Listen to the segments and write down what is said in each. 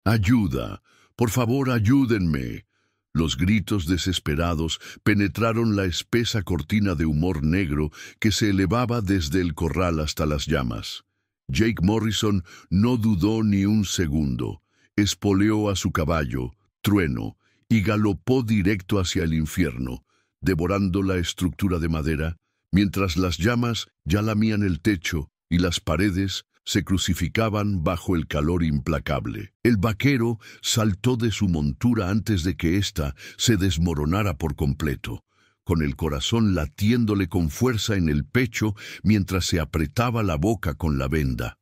¡Ayuda! ¡Por favor, ayúdenme! Los gritos desesperados penetraron la espesa cortina de humor negro que se elevaba desde el corral hasta las llamas. Jake Morrison no dudó ni un segundo. Espoleó a su caballo, Trueno, y galopó directo hacia el infierno, devorando la estructura de madera, mientras las llamas ya lamían el techo y las paredes se crucificaban bajo el calor implacable. El vaquero saltó de su montura antes de que ésta se desmoronara por completo, con el corazón latiéndole con fuerza en el pecho mientras se apretaba la boca con la venda.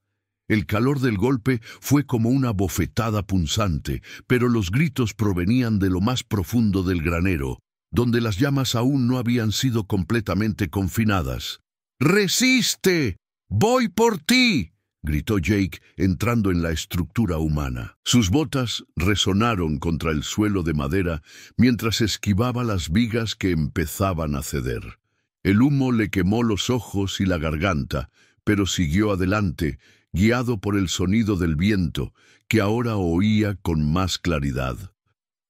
El calor del golpe fue como una bofetada punzante, pero los gritos provenían de lo más profundo del granero, donde las llamas aún no habían sido completamente confinadas. ¡Resiste! ¡Voy por ti!, gritó Jake, entrando en la estructura humana. Sus botas resonaron contra el suelo de madera mientras esquivaba las vigas que empezaban a ceder. El humo le quemó los ojos y la garganta, pero siguió adelante, guiado por el sonido del viento, que ahora oía con más claridad.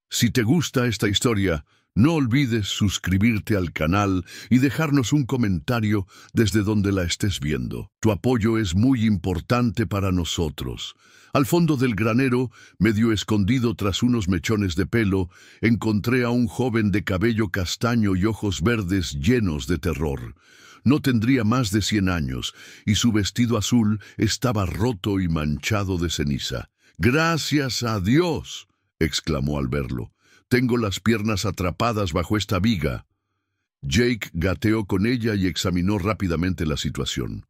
Si te gusta esta historia, no olvides suscribirte al canal y dejarnos un comentario desde donde la estés viendo. Tu apoyo es muy importante para nosotros. Al fondo del granero, medio escondido tras unos mechones de pelo, encontré a un joven de cabello castaño y ojos verdes llenos de terror. No tendría más de 100 años, y su vestido azul estaba roto y manchado de ceniza. «¡Gracias a Dios!», exclamó al verlo. «Tengo las piernas atrapadas bajo esta viga». Jake gateó con ella y examinó rápidamente la situación.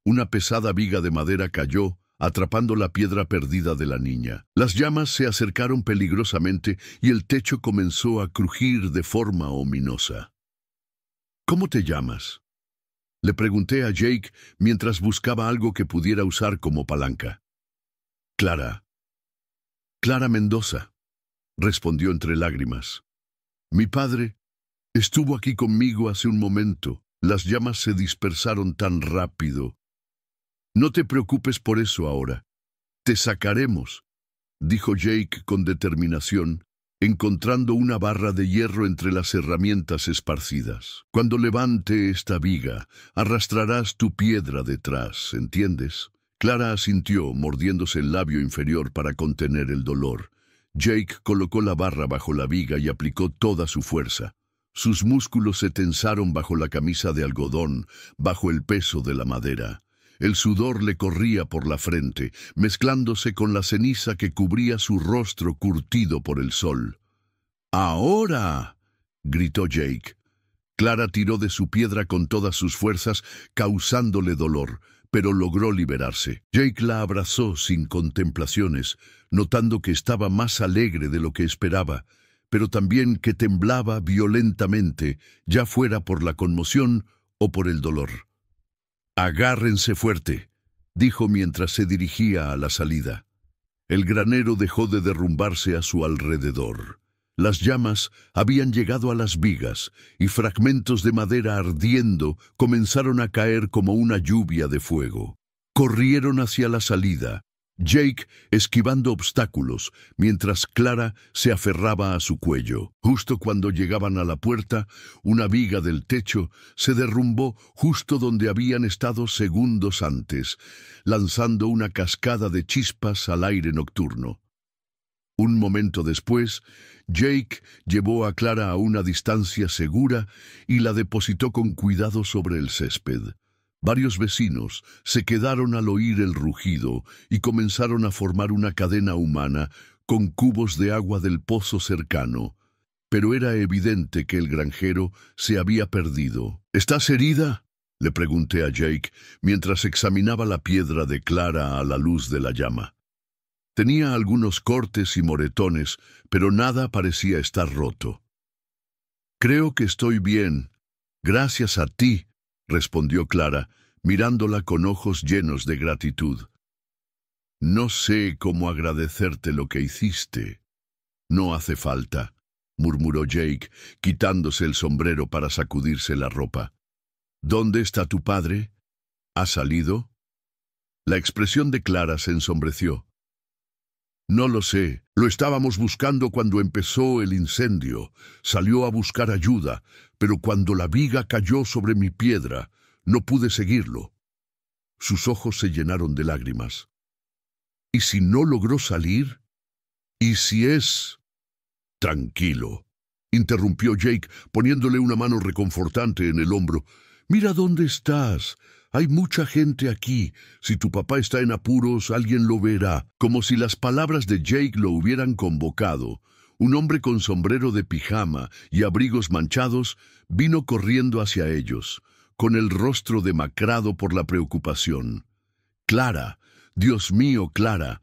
Una pesada viga de madera cayó, atrapando la piedra perdida de la niña. Las llamas se acercaron peligrosamente y el techo comenzó a crujir de forma ominosa. «¿Cómo te llamas?», le pregunté a Jake mientras buscaba algo que pudiera usar como palanca. «Clara Mendoza», respondió entre lágrimas. «Mi padre estuvo aquí conmigo hace un momento. Las llamas se dispersaron tan rápido. No te preocupes por eso ahora. Te sacaremos», dijo Jake con determinación, encontrando una barra de hierro entre las herramientas esparcidas. «Cuando levante esta viga, arrastrarás tu piedra detrás, ¿entiendes?». Clara asintió, mordiéndose el labio inferior para contener el dolor. Jake colocó la barra bajo la viga y aplicó toda su fuerza. Sus músculos se tensaron bajo la camisa de algodón, bajo el peso de la madera. El sudor le corría por la frente, mezclándose con la ceniza que cubría su rostro curtido por el sol. «¡Ahora!», gritó Jake. Clara tiró de su piedra con todas sus fuerzas, causándole dolor, pero logró liberarse. Jake la abrazó sin contemplaciones, notando que estaba más alegre de lo que esperaba, pero también que temblaba violentamente, ya fuera por la conmoción o por el dolor. «Agárrense fuerte», dijo mientras se dirigía a la salida. El granero dejó de derrumbarse a su alrededor. Las llamas habían llegado a las vigas y fragmentos de madera ardiendo comenzaron a caer como una lluvia de fuego. Corrieron hacia la salida, Jake esquivando obstáculos, mientras Clara se aferraba a su cuello. Justo cuando llegaban a la puerta, una viga del techo se derrumbó justo donde habían estado segundos antes, lanzando una cascada de chispas al aire nocturno. Un momento después, Jake llevó a Clara a una distancia segura y la depositó con cuidado sobre el césped. Varios vecinos se quedaron al oír el rugido y comenzaron a formar una cadena humana con cubos de agua del pozo cercano, pero era evidente que el granjero se había perdido. «¿Estás herida?», le pregunté a Jake mientras examinaba la piedra de Clara a la luz de la llama. Tenía algunos cortes y moretones, pero nada parecía estar roto. «Creo que estoy bien, gracias a ti», respondió Clara, mirándola con ojos llenos de gratitud. «No sé cómo agradecerte lo que hiciste». «No hace falta», murmuró Jake, quitándose el sombrero para sacudirse la ropa. «¿Dónde está tu padre? ¿Ha salido?». La expresión de Clara se ensombreció. No lo sé. Lo estábamos buscando cuando empezó el incendio. Salió a buscar ayuda, pero cuando la viga cayó sobre mi piedra, no pude seguirlo. Sus ojos se llenaron de lágrimas. ¿Y si no logró salir? ¿Y si es...? Tranquilo, interrumpió Jake, poniéndole una mano reconfortante en el hombro. Mira dónde estás. Hay mucha gente aquí. Si tu papá está en apuros, alguien lo verá. Como si las palabras de Jake lo hubieran convocado, un hombre con sombrero de pijama y abrigos manchados vino corriendo hacia ellos, con el rostro demacrado por la preocupación. Clara, Dios mío, Clara.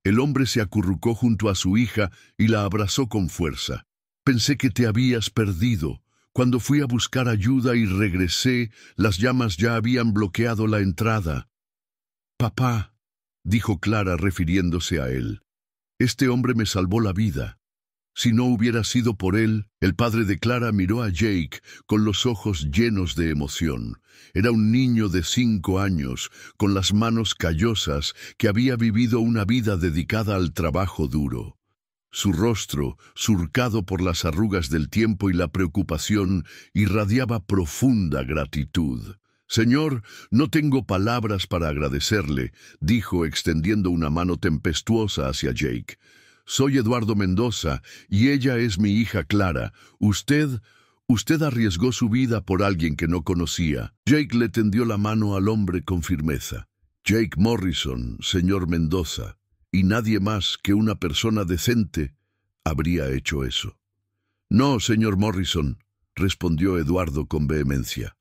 El hombre se acurrucó junto a su hija y la abrazó con fuerza. Pensé que te habías perdido. Cuando fui a buscar ayuda y regresé, las llamas ya habían bloqueado la entrada. Papá, dijo Clara refiriéndose a él, este hombre me salvó la vida. Si no hubiera sido por él, el padre de Clara miró a Jake con los ojos llenos de emoción. Era un niño de 5 años, con las manos callosas, que había vivido una vida dedicada al trabajo duro. Su rostro, surcado por las arrugas del tiempo y la preocupación, irradiaba profunda gratitud. Señor, no tengo palabras para agradecerle, dijo extendiendo una mano tempestuosa hacia Jake. Soy Eduardo Mendoza, y ella es mi hija Clara. Usted arriesgó su vida por alguien que no conocía. Jake le tendió la mano al hombre con firmeza. Jake Morrison, señor Mendoza. Y nadie más que una persona decente habría hecho eso. No, señor Morrison, respondió Eduardo con vehemencia.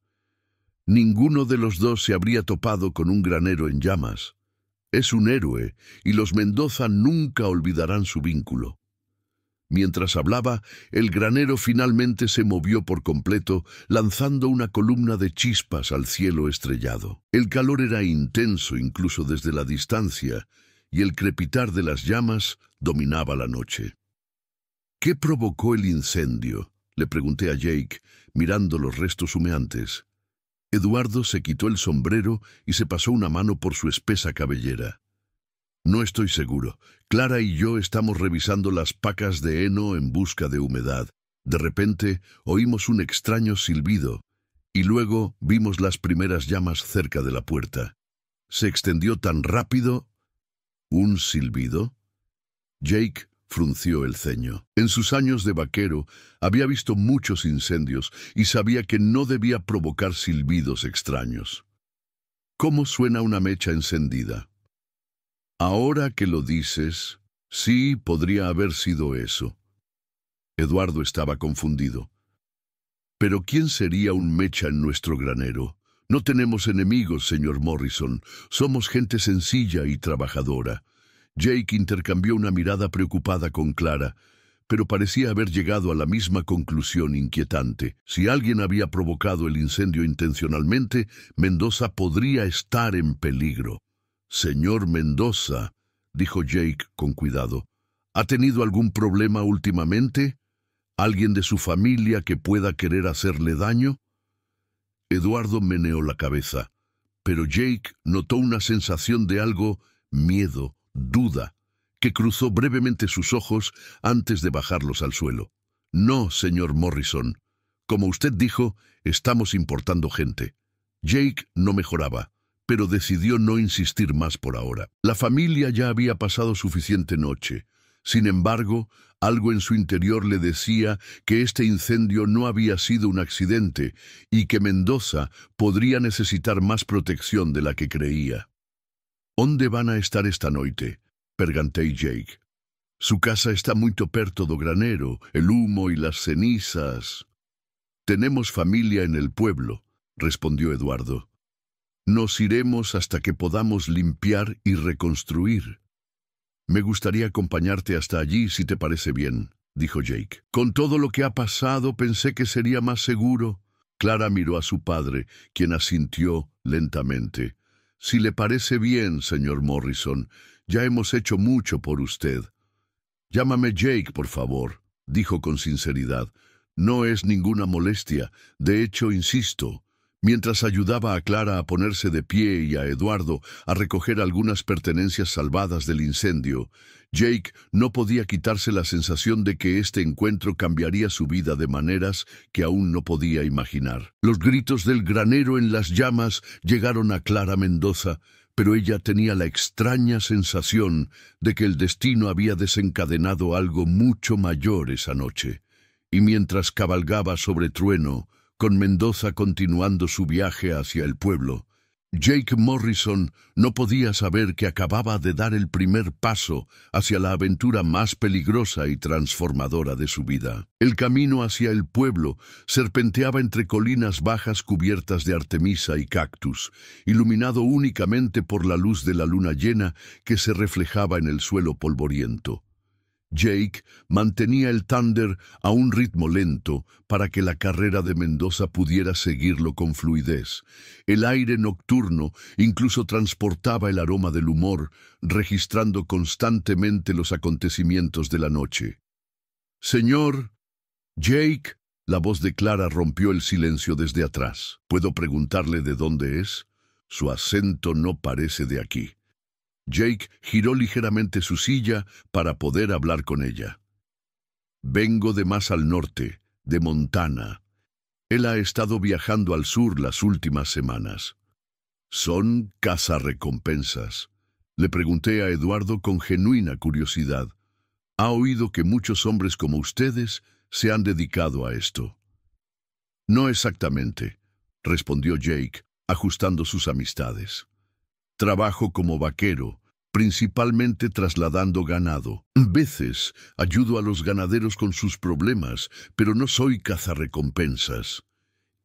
Ninguno de los dos se habría topado con un granero en llamas. Es un héroe, y los Mendoza nunca olvidarán su vínculo. Mientras hablaba, el granero finalmente se movió por completo, lanzando una columna de chispas al cielo estrellado. El calor era intenso incluso desde la distancia, y el crepitar de las llamas dominaba la noche. ¿Qué provocó el incendio?, le pregunté a Jake, mirando los restos humeantes. Eduardo se quitó el sombrero y se pasó una mano por su espesa cabellera. No estoy seguro. Clara y yo estamos revisando las pacas de heno en busca de humedad. De repente oímos un extraño silbido, y luego vimos las primeras llamas cerca de la puerta. Se extendió tan rápido. ¿Un silbido? Jake frunció el ceño. En sus años de vaquero había visto muchos incendios y sabía que no debía provocar silbidos extraños. ¿Cómo suena una mecha encendida? Ahora que lo dices, sí, podría haber sido eso. Eduardo estaba confundido. ¿Pero quién sería un mecha en nuestro granero? No tenemos enemigos, señor Morrison. Somos gente sencilla y trabajadora. Jake intercambió una mirada preocupada con Clara, pero parecía haber llegado a la misma conclusión inquietante. Si alguien había provocado el incendio intencionalmente, Mendoza podría estar en peligro. Señor Mendoza, dijo Jake con cuidado, ¿ha tenido algún problema últimamente? ¿Alguien de su familia que pueda querer hacerle daño? Eduardo meneó la cabeza, pero Jake notó una sensación de algo, miedo, duda, que cruzó brevemente sus ojos antes de bajarlos al suelo. No, señor Morrison. Como usted dijo, estamos importando gente. Jake no mejoraba, pero decidió no insistir más por ahora. La familia ya había pasado suficiente noche. Sin embargo, algo en su interior le decía que este incendio no había sido un accidente y que Mendoza podría necesitar más protección de la que creía. ¿Dónde van a estar esta noite?, perguntei Jake. Su casa está muito perto do granero, el humo y las cenizas. Tenemos familia en el pueblo, respondió Eduardo. Nos iremos hasta que podamos limpiar y reconstruir. Me gustaría acompañarte hasta allí si te parece bien, dijo Jake. Con todo lo que ha pasado pensé que sería más seguro. Clara miró a su padre, quien asintió lentamente. Si le parece bien, señor Morrison, ya hemos hecho mucho por usted. Llámame Jake, por favor, dijo con sinceridad. No es ninguna molestia. De hecho, insisto, Mientras ayudaba a Clara a ponerse de pie y a Eduardo a recoger algunas pertenencias salvadas del incendio, Jake no podía quitarse la sensación de que este encuentro cambiaría su vida de maneras que aún no podía imaginar. Los gritos del granero en las llamas llegaron a Clara Mendoza, pero ella tenía la extraña sensación de que el destino había desencadenado algo mucho mayor esa noche. Y mientras cabalgaba sobre Trueno, con Mendoza continuando su viaje hacia el pueblo, Jake Morrison no podía saber que acababa de dar el primer paso hacia la aventura más peligrosa y transformadora de su vida. El camino hacia el pueblo serpenteaba entre colinas bajas cubiertas de artemisa y cactus, iluminado únicamente por la luz de la luna llena que se reflejaba en el suelo polvoriento. Jake mantenía el Thunder a un ritmo lento para que la carrera de Mendoza pudiera seguirlo con fluidez. El aire nocturno incluso transportaba el aroma del humor, registrando constantemente los acontecimientos de la noche. «Señor Jake», la voz de Clara rompió el silencio desde atrás. «¿Puedo preguntarle de dónde es? Su acento no parece de aquí». Jake giró ligeramente su silla para poder hablar con ella. «Vengo de más al norte, de Montana. Él ha estado viajando al sur las últimas semanas». «¿Son cazarrecompensas?», le pregunté a Eduardo con genuina curiosidad. «¿Ha oído que muchos hombres como ustedes se han dedicado a esto?» «No exactamente», respondió Jake, ajustando sus amistades. «Trabajo como vaquero, principalmente trasladando ganado. A veces ayudo a los ganaderos con sus problemas, pero no soy cazarrecompensas».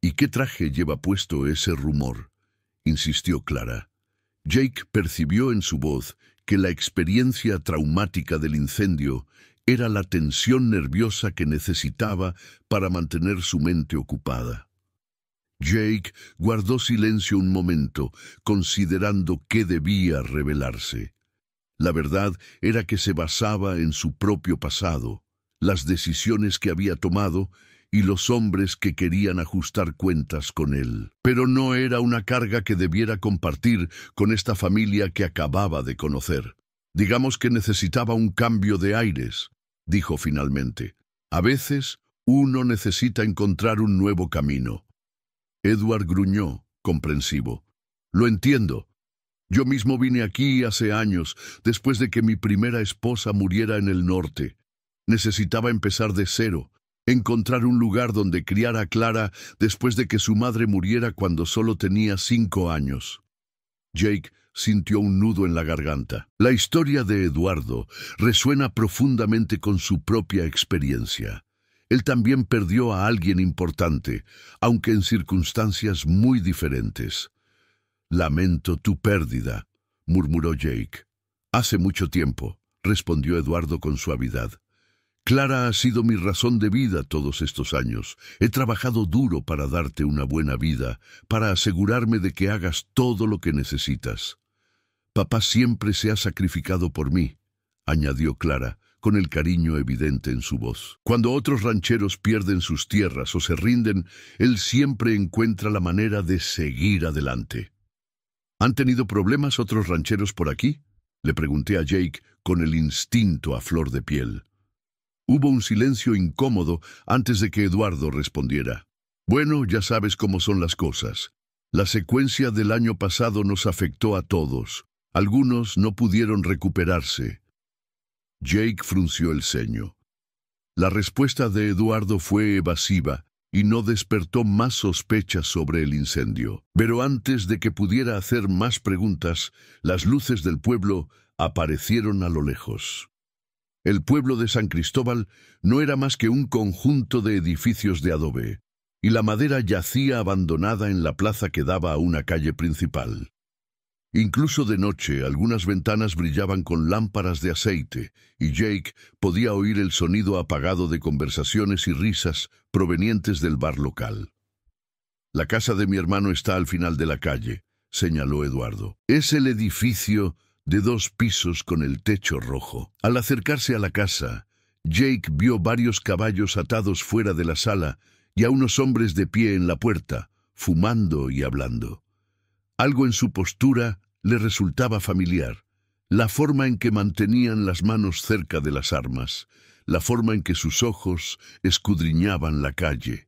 «¿Y qué traje lleva puesto ese rumor?», insistió Clara. Jake percibió en su voz que la experiencia traumática del incendio era la tensión nerviosa que necesitaba para mantener su mente ocupada. Jake guardó silencio un momento, considerando qué debía revelarse. La verdad era que se basaba en su propio pasado, las decisiones que había tomado y los hombres que querían ajustar cuentas con él. Pero no era una carga que debiera compartir con esta familia que acababa de conocer. «Digamos que necesitaba un cambio de aires», dijo finalmente. «A veces uno necesita encontrar un nuevo camino». Edward gruñó, comprensivo. «Lo entiendo. Yo mismo vine aquí hace años, después de que mi primera esposa muriera en el norte. Necesitaba empezar de cero, encontrar un lugar donde criar a Clara después de que su madre muriera cuando solo tenía 5 años». Jake sintió un nudo en la garganta. La historia de Eduardo resuena profundamente con su propia experiencia. Él también perdió a alguien importante, aunque en circunstancias muy diferentes. «Lamento tu pérdida», murmuró Jake. «Hace mucho tiempo», respondió Eduardo con suavidad. «Clara ha sido mi razón de vida todos estos años. He trabajado duro para darte una buena vida, para asegurarme de que hagas todo lo que necesitas. Papá siempre se ha sacrificado por mí», añadió Clara, con el cariño evidente en su voz. «Cuando otros rancheros pierden sus tierras o se rinden, él siempre encuentra la manera de seguir adelante». «¿Han tenido problemas otros rancheros por aquí?», le pregunté a Jake con el instinto a flor de piel. Hubo un silencio incómodo antes de que Eduardo respondiera. «Bueno, ya sabes cómo son las cosas. La secuencia del año pasado nos afectó a todos. Algunos no pudieron recuperarse». Jake frunció el ceño. La respuesta de Eduardo fue evasiva y no despertó más sospechas sobre el incendio. Pero antes de que pudiera hacer más preguntas, las luces del pueblo aparecieron a lo lejos. El pueblo de San Cristóbal no era más que un conjunto de edificios de adobe, y la madera yacía abandonada en la plaza que daba a una calle principal. Incluso de noche, algunas ventanas brillaban con lámparas de aceite, y Jake podía oír el sonido apagado de conversaciones y risas provenientes del bar local. «La casa de mi hermano está al final de la calle», señaló Eduardo. «Es el edificio de 2 pisos con el techo rojo». Al acercarse a la casa, Jake vio varios caballos atados fuera de la sala y a unos hombres de pie en la puerta, fumando y hablando. Algo en su postura le resultaba familiar. La forma en que mantenían las manos cerca de las armas, la forma en que sus ojos escudriñaban la calle.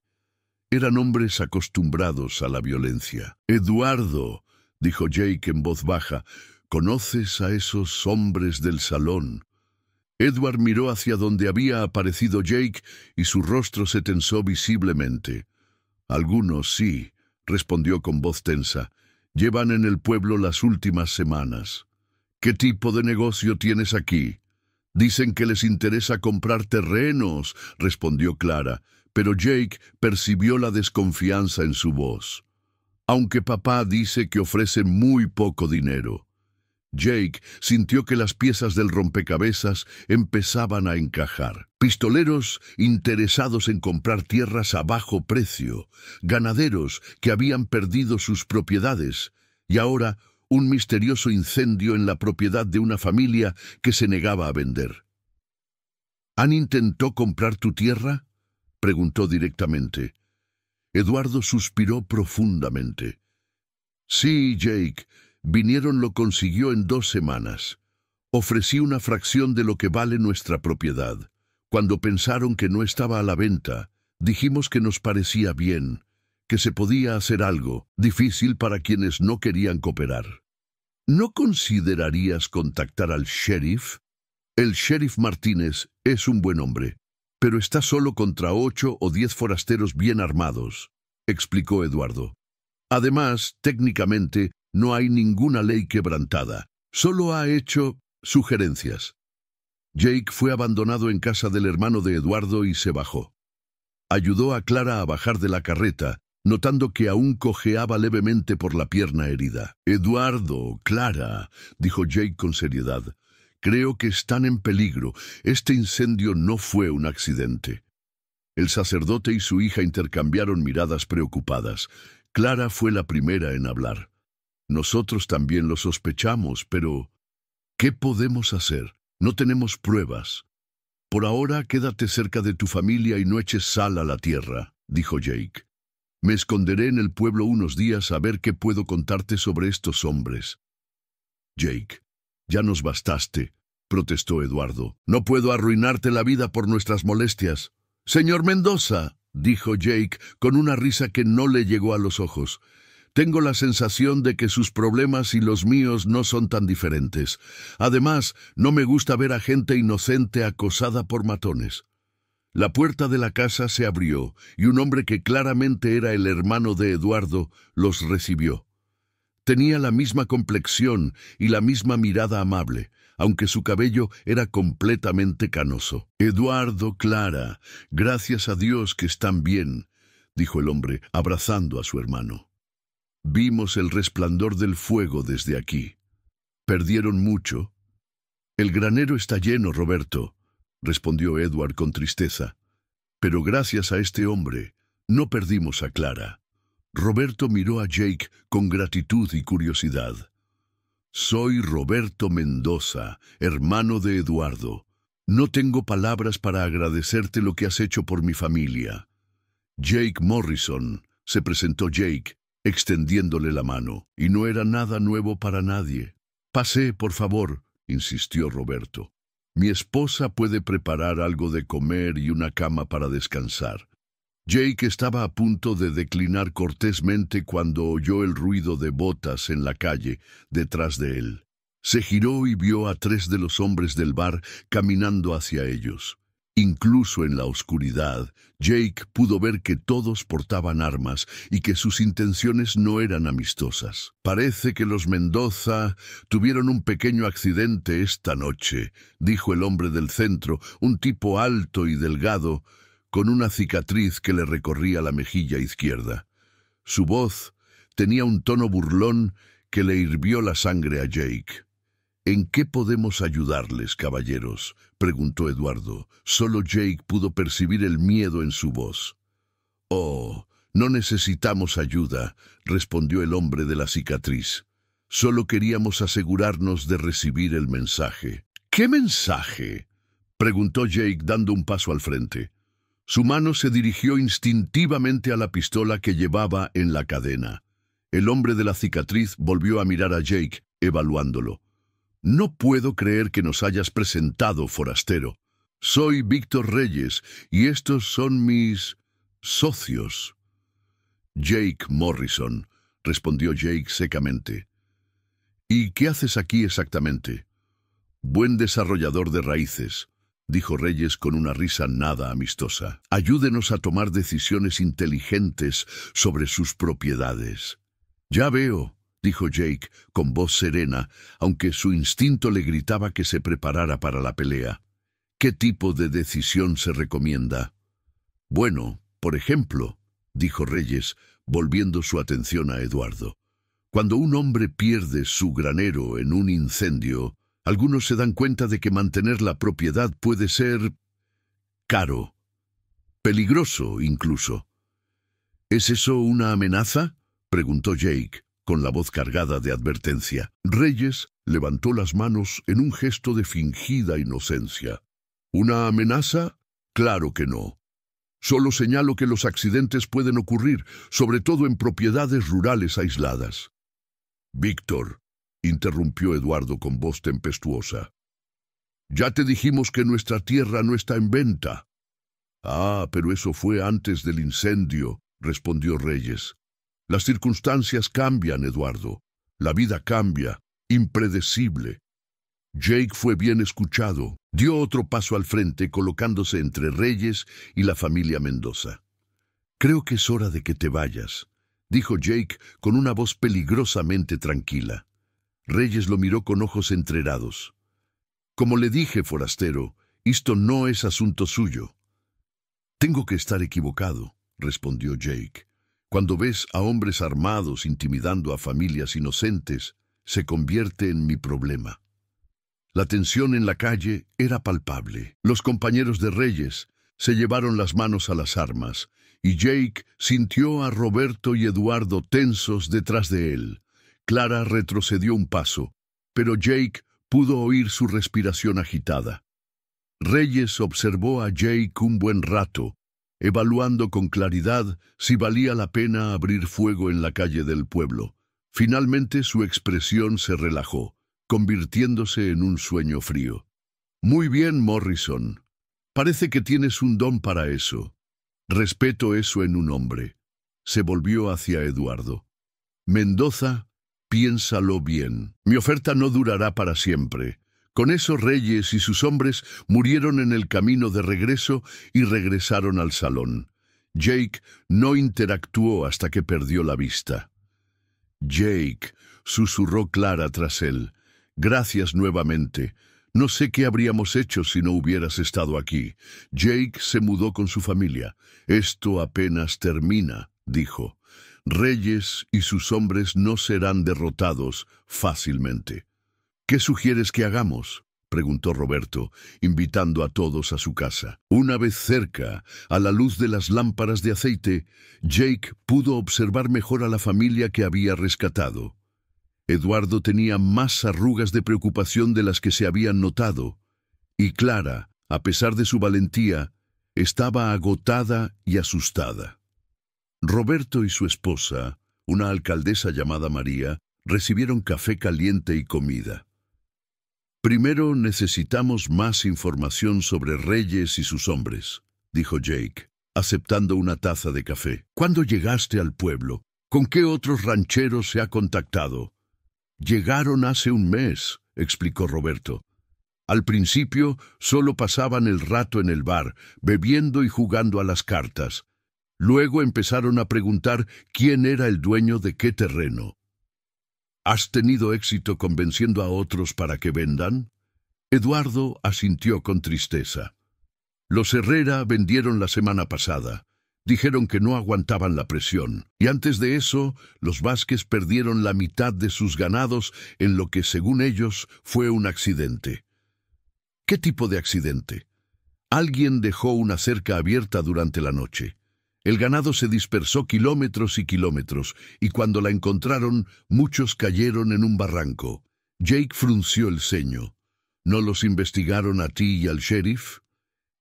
Eran hombres acostumbrados a la violencia. «Eduardo», dijo Jake en voz baja, «¿conoces a esos hombres del salón?» Edward miró hacia donde había aparecido Jake y su rostro se tensó visiblemente. «Algunos sí», respondió con voz tensa. «Llevan en el pueblo las últimas semanas». «¿Qué tipo de negocio tienes aquí?» «Dicen que les interesa comprar terrenos», respondió Clara, pero Jake percibió la desconfianza en su voz. «Aunque papá dice que ofrecen muy poco dinero». Jake sintió que las piezas del rompecabezas empezaban a encajar. Pistoleros interesados en comprar tierras a bajo precio, ganaderos que habían perdido sus propiedades, y ahora un misterioso incendio en la propiedad de una familia que se negaba a vender. «¿Han intentado comprar tu tierra?», preguntó directamente. Eduardo suspiró profundamente. «Sí, Jake. Vinieron lo consiguió en 2 semanas. Ofrecí una fracción de lo que vale nuestra propiedad. Cuando pensaron que no estaba a la venta, dijimos que nos parecía bien, que se podía hacer algo, difícil para quienes no querían cooperar». «¿No considerarías contactar al sheriff?» «El sheriff Martínez es un buen hombre, pero está solo contra 8 o 10 forasteros bien armados», explicó Eduardo. «Además, técnicamente, no hay ninguna ley quebrantada. Solo ha hecho sugerencias». Jake fue abandonado en casa del hermano de Eduardo y se bajó. Ayudó a Clara a bajar de la carreta, notando que aún cojeaba levemente por la pierna herida. «Eduardo, Clara», dijo Jake con seriedad, «creo que están en peligro. Este incendio no fue un accidente». El sacerdote y su hija intercambiaron miradas preocupadas. Clara fue la primera en hablar. «Nosotros también lo sospechamos, pero ¿qué podemos hacer? No tenemos pruebas». «Por ahora quédate cerca de tu familia y no eches sal a la tierra», dijo Jake. «Me esconderé en el pueblo unos días a ver qué puedo contarte sobre estos hombres». «Jake, ya nos bastaste», protestó Eduardo. «No puedo arruinarte la vida por nuestras molestias». «Señor Mendoza», dijo Jake con una risa que no le llegó a los ojos, «tengo la sensación de que sus problemas y los míos no son tan diferentes. Además, no me gusta ver a gente inocente acosada por matones». La puerta de la casa se abrió y un hombre que claramente era el hermano de Eduardo los recibió. Tenía la misma complexión y la misma mirada amable, aunque su cabello era completamente canoso. «Eduardo, Clara, gracias a Dios que están bien», dijo el hombre, abrazando a su hermano. «Vimos el resplandor del fuego desde aquí. ¿Perdieron mucho?» «El granero está lleno, Roberto», respondió Edward con tristeza. «Pero gracias a este hombre, no perdimos a Clara». Roberto miró a Jake con gratitud y curiosidad. «Soy Roberto Mendoza, hermano de Eduardo. No tengo palabras para agradecerte lo que has hecho por mi familia». «Jake Morrison», se presentó Jake, extendiéndole la mano, y no era nada nuevo para nadie. «Pase, por favor», insistió Roberto. «Mi esposa puede preparar algo de comer y una cama para descansar». Jake estaba a punto de declinar cortésmente cuando oyó el ruido de botas en la calle detrás de él. Se giró y vio a 3 de los hombres del bar caminando hacia ellos. Incluso en la oscuridad, Jake pudo ver que todos portaban armas y que sus intenciones no eran amistosas. «Parece que los Mendoza tuvieron un pequeño accidente esta noche», dijo el hombre del centro, un tipo alto y delgado, con una cicatriz que le recorría la mejilla izquierda. Su voz tenía un tono burlón que le hirvió la sangre a Jake. «¿En qué podemos ayudarles, caballeros?», preguntó Eduardo. Solo Jake pudo percibir el miedo en su voz. «Oh, no necesitamos ayuda», respondió el hombre de la cicatriz. «Solo queríamos asegurarnos de recibir el mensaje». «¿Qué mensaje?», preguntó Jake dando un paso al frente. Su mano se dirigió instintivamente a la pistola que llevaba en la cadena. El hombre de la cicatriz volvió a mirar a Jake, evaluándolo. «No puedo creer que nos hayas presentado, forastero. Soy Víctor Reyes, y estos son mis socios». «Jake Morrison», respondió Jake secamente. «¿Y qué haces aquí exactamente?» «Buen desarrollador de raíces», dijo Reyes con una risa nada amistosa. «Ayúdenos a tomar decisiones inteligentes sobre sus propiedades». «Ya veo», dijo Jake con voz serena, aunque su instinto le gritaba que se preparara para la pelea. «¿Qué tipo de decisión se recomienda?» «Bueno, por ejemplo», dijo Reyes, volviendo su atención a Eduardo. «Cuando un hombre pierde su granero en un incendio, algunos se dan cuenta de que mantener la propiedad puede ser caro, peligroso incluso». «¿Es eso una amenaza?», preguntó Jake, con la voz cargada de advertencia. Reyes levantó las manos en un gesto de fingida inocencia. «¿Una amenaza? Claro que no. Solo señalo que los accidentes pueden ocurrir, sobre todo en propiedades rurales aisladas». «Víctor», interrumpió Eduardo con voz tempestuosa, «ya te dijimos que nuestra tierra no está en venta». «Ah, pero eso fue antes del incendio», respondió Reyes. «Las circunstancias cambian, Eduardo. La vida cambia, impredecible». Jake fue bien escuchado. Dio otro paso al frente, colocándose entre Reyes y la familia Mendoza. «Creo que es hora de que te vayas», dijo Jake con una voz peligrosamente tranquila. Reyes lo miró con ojos entrerados. «Como le dije, forastero, esto no es asunto suyo». «Tengo que estar equivocado», respondió Jake. «Cuando ves a hombres armados intimidando a familias inocentes, se convierte en mi problema». La tensión en la calle era palpable. Los compañeros de Reyes se llevaron las manos a las armas, y Jake sintió a Roberto y Eduardo tensos detrás de él. Clara retrocedió un paso, pero Jake pudo oír su respiración agitada. Reyes observó a Jake un buen rato, evaluando con claridad si valía la pena abrir fuego en la calle del pueblo. Finalmente su expresión se relajó, convirtiéndose en un sueño frío. «Muy bien, Morrison. Parece que tienes un don para eso. Respeto eso en un hombre». Se volvió hacia Eduardo. «Mendoza, piénsalo bien. Mi oferta no durará para siempre». Con eso Reyes y sus hombres murieron en el camino de regreso y regresaron al salón. Jake no interactuó hasta que perdió la vista. «Jake», susurró Clara tras él, «gracias nuevamente. No sé qué habríamos hecho si no hubieras estado aquí». Jake se mudó con su familia. «Esto apenas termina», dijo. «Reyes y sus hombres no serán derrotados fácilmente». «¿Qué sugieres que hagamos?», preguntó Roberto, invitando a todos a su casa. Una vez cerca, a la luz de las lámparas de aceite, Jake pudo observar mejor a la familia que había rescatado. Eduardo tenía más arrugas de preocupación de las que se habían notado, y Clara, a pesar de su valentía, estaba agotada y asustada. Roberto y su esposa, una alcaldesa llamada María, recibieron café caliente y comida. «Primero necesitamos más información sobre Reyes y sus hombres», dijo Jake, aceptando una taza de café. «¿Cuándo llegaste al pueblo? ¿Con qué otros rancheros se ha contactado?» «Llegaron hace un mes», explicó Roberto. «Al principio solo pasaban el rato en el bar, bebiendo y jugando a las cartas. Luego empezaron a preguntar quién era el dueño de qué terreno». «¿Has tenido éxito convenciendo a otros para que vendan?» Eduardo asintió con tristeza. «Los Herrera vendieron la semana pasada. Dijeron que no aguantaban la presión. Y antes de eso, los Vázquez perdieron la mitad de sus ganados en lo que, según ellos, fue un accidente». «¿Qué tipo de accidente?» «Alguien dejó una cerca abierta durante la noche. El ganado se dispersó kilómetros y kilómetros, y cuando la encontraron, muchos cayeron en un barranco». Jake frunció el ceño. «¿No los investigaron a ti y al sheriff?»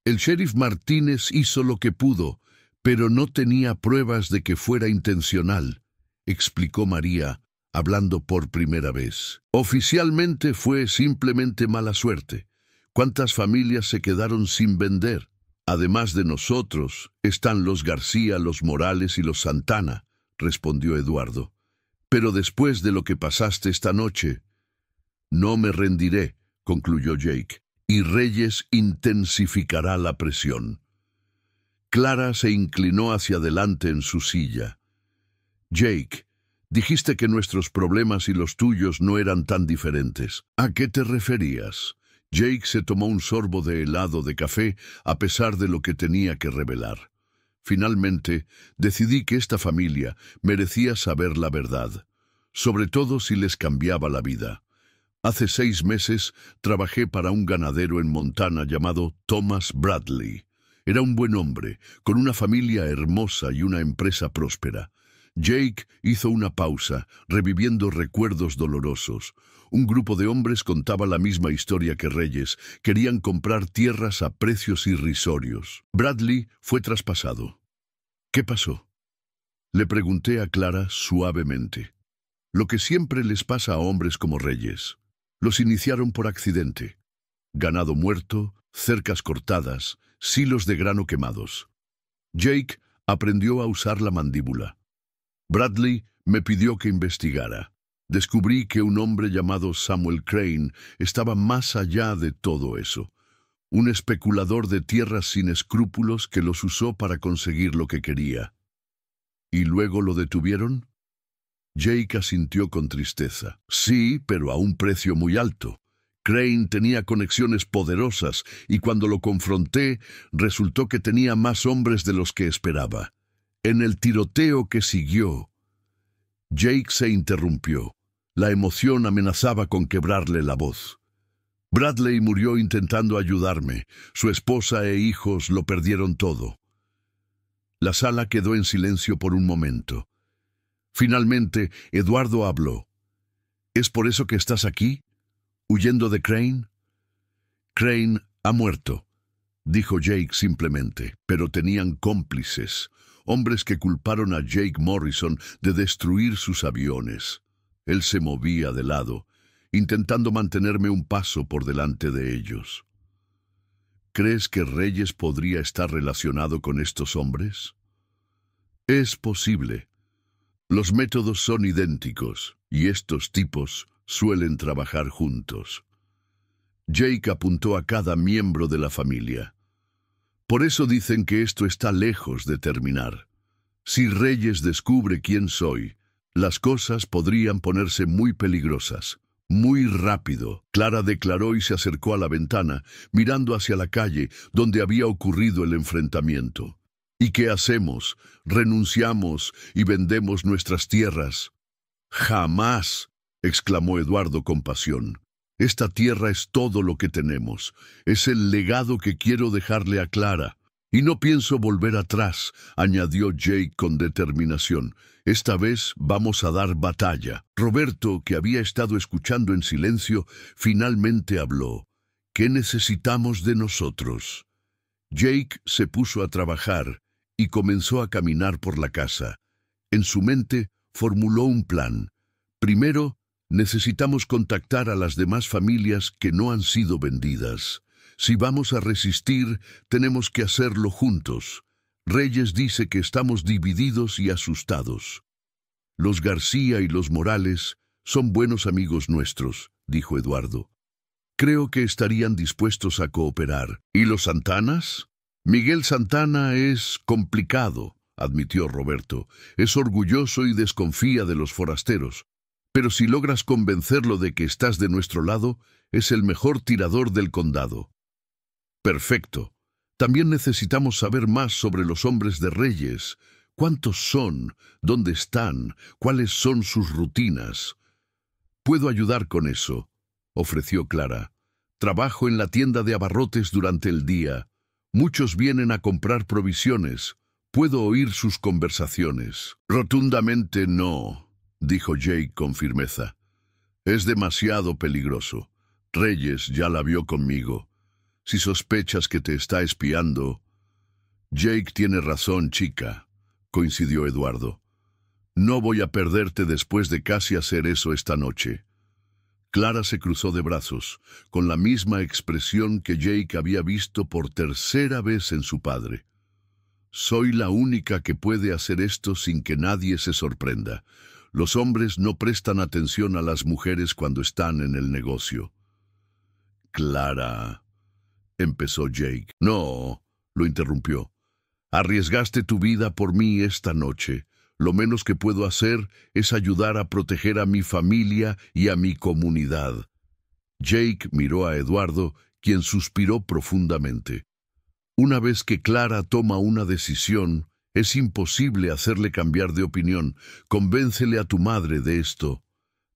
El sheriff Martínez hizo lo que pudo, pero no tenía pruebas de que fuera intencional, explicó María, hablando por primera vez. Oficialmente fue simplemente mala suerte. ¿Cuántas familias se quedaron sin vender? Además de nosotros, están los García, los Morales y los Santana, respondió Eduardo. Pero después de lo que pasaste esta noche, no me rendiré, concluyó Jake, y Reyes intensificará la presión. Clara se inclinó hacia adelante en su silla. Jake, dijiste que nuestros problemas y los tuyos no eran tan diferentes. ¿A qué te referías? Jake se tomó un sorbo de helado de café a pesar de lo que tenía que revelar. Finalmente, decidí que esta familia merecía saber la verdad, sobre todo si les cambiaba la vida. Hace 6 meses trabajé para un ganadero en Montana llamado Thomas Bradley. Era un buen hombre, con una familia hermosa y una empresa próspera. Jake hizo una pausa, reviviendo recuerdos dolorosos. Un grupo de hombres contaba la misma historia que Reyes. Querían comprar tierras a precios irrisorios. Bradley fue traspasado. ¿Qué pasó? Le pregunté a Clara suavemente. Lo que siempre les pasa a hombres como Reyes. Los iniciaron por accidente. Ganado muerto, cercas cortadas, silos de grano quemados. Jake aprendió a usar la mandíbula. Bradley me pidió que investigara. Descubrí que un hombre llamado Samuel Crane estaba más allá de todo eso. Un especulador de tierras sin escrúpulos que los usó para conseguir lo que quería. ¿Y luego lo detuvieron? Jake asintió con tristeza. Sí, pero a un precio muy alto. Crane tenía conexiones poderosas y cuando lo confronté, resultó que tenía más hombres de los que esperaba. En el tiroteo que siguió, Jake se interrumpió. La emoción amenazaba con quebrarle la voz. Bradley murió intentando ayudarme. Su esposa e hijos lo perdieron todo. La sala quedó en silencio por un momento. Finalmente, Eduardo habló. ¿Es por eso que estás aquí? ¿Huyendo de Crane? Crane ha muerto, dijo Jake simplemente, pero tenían cómplices, hombres que culparon a Jake Morrison de destruir sus aviones. Él se movía de lado, intentando mantenerme un paso por delante de ellos. ¿Crees que Reyes podría estar relacionado con estos hombres? Es posible. Los métodos son idénticos, y estos tipos suelen trabajar juntos. Jake apuntó a cada miembro de la familia. Por eso dicen que esto está lejos de terminar. Si Reyes descubre quién soy, las cosas podrían ponerse muy peligrosas. Muy rápido, Clara declaró y se acercó a la ventana, mirando hacia la calle donde había ocurrido el enfrentamiento. ¿Y qué hacemos? ¿Renunciamos y vendemos nuestras tierras? ¡Jamás!, exclamó Eduardo con pasión. Esta tierra es todo lo que tenemos. Es el legado que quiero dejarle a Clara. Y no pienso volver atrás, añadió Jake con determinación. Esta vez vamos a dar batalla. Roberto, que había estado escuchando en silencio, finalmente habló. ¿Qué necesitamos de nosotros? Jake se puso a trabajar y comenzó a caminar por la casa. En su mente formuló un plan. Primero, necesitamos contactar a las demás familias que no han sido vendidas. Si vamos a resistir, tenemos que hacerlo juntos. Reyes dice que estamos divididos y asustados. Los García y los Morales son buenos amigos nuestros, dijo Eduardo. Creo que estarían dispuestos a cooperar. ¿Y los Santanas? Miguel Santana es complicado, admitió Roberto. Es orgulloso y desconfía de los forasteros. Pero si logras convencerlo de que estás de nuestro lado, es el mejor tirador del condado. Perfecto. También necesitamos saber más sobre los hombres de Reyes. ¿Cuántos son? ¿Dónde están? ¿Cuáles son sus rutinas? Puedo ayudar con eso, ofreció Clara. Trabajo en la tienda de abarrotes durante el día. Muchos vienen a comprar provisiones. Puedo oír sus conversaciones. Rotundamente no, dijo Jake con firmeza. Es demasiado peligroso. Reyes ya la vio conmigo. Si sospechas que te está espiando... Jake tiene razón, chica, coincidió Eduardo. No voy a perderte después de casi hacer eso esta noche. Clara se cruzó de brazos, con la misma expresión que Jake había visto por tercera vez en su padre. Soy la única que puede hacer esto sin que nadie se sorprenda. Los hombres no prestan atención a las mujeres cuando están en el negocio. Clara, empezó Jake. No, lo interrumpió. Arriesgaste tu vida por mí esta noche. Lo menos que puedo hacer es ayudar a proteger a mi familia y a mi comunidad. Jake miró a Eduardo, quien suspiró profundamente. Una vez que Clara toma una decisión, es imposible hacerle cambiar de opinión. Convéncele a tu madre de esto.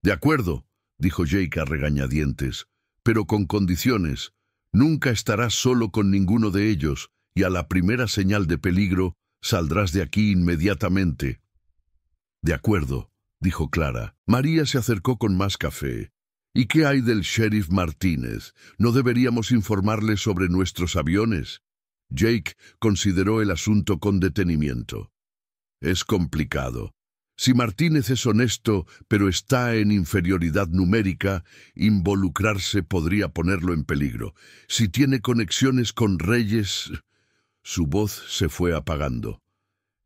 De acuerdo, dijo Jake a regañadientes, pero con condiciones. Nunca estarás solo con ninguno de ellos, y a la primera señal de peligro, saldrás de aquí inmediatamente. De acuerdo, dijo Clara. María se acercó con más café. ¿Y qué hay del sheriff Martínez? ¿No deberíamos informarle sobre nuestros aviones? Jake consideró el asunto con detenimiento. Es complicado. Si Martínez es honesto, pero está en inferioridad numérica, involucrarse podría ponerlo en peligro. Si tiene conexiones con Reyes... Su voz se fue apagando.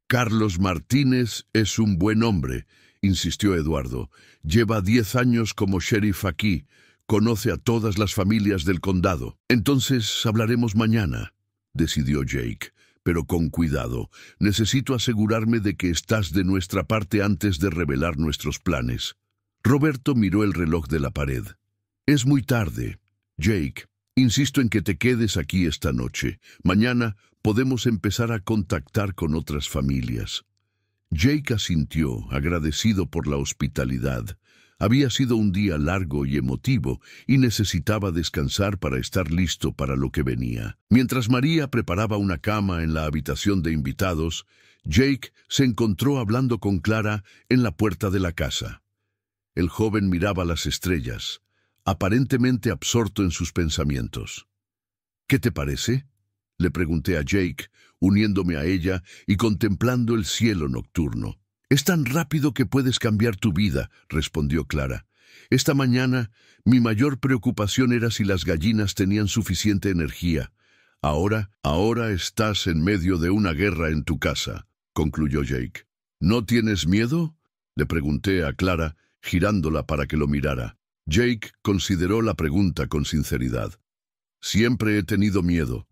Carlos Martínez es un buen hombre, insistió Eduardo. Lleva 10 años como sheriff aquí. Conoce a todas las familias del condado. Entonces hablaremos mañana, decidió Jake. Pero con cuidado. Necesito asegurarme de que estás de nuestra parte antes de revelar nuestros planes. Roberto miró el reloj de la pared. Es muy tarde. Jake, insisto en que te quedes aquí esta noche. Mañana podemos empezar a contactar con otras familias. Jake asintió, agradecido por la hospitalidad. Había sido un día largo y emotivo y necesitaba descansar para estar listo para lo que venía. Mientras María preparaba una cama en la habitación de invitados, Jake se encontró hablando con Clara en la puerta de la casa. El joven miraba las estrellas, aparentemente absorto en sus pensamientos. ¿Qué te parece?, le pregunté a Jake, uniéndome a ella y contemplando el cielo nocturno. «Es tan rápido que puedes cambiar tu vida», respondió Clara. «Esta mañana mi mayor preocupación era si las gallinas tenían suficiente energía. Ahora estás en medio de una guerra en tu casa», concluyó Jake. «¿No tienes miedo?», le pregunté a Clara, girándola para que lo mirara. Jake consideró la pregunta con sinceridad. «Siempre he tenido miedo.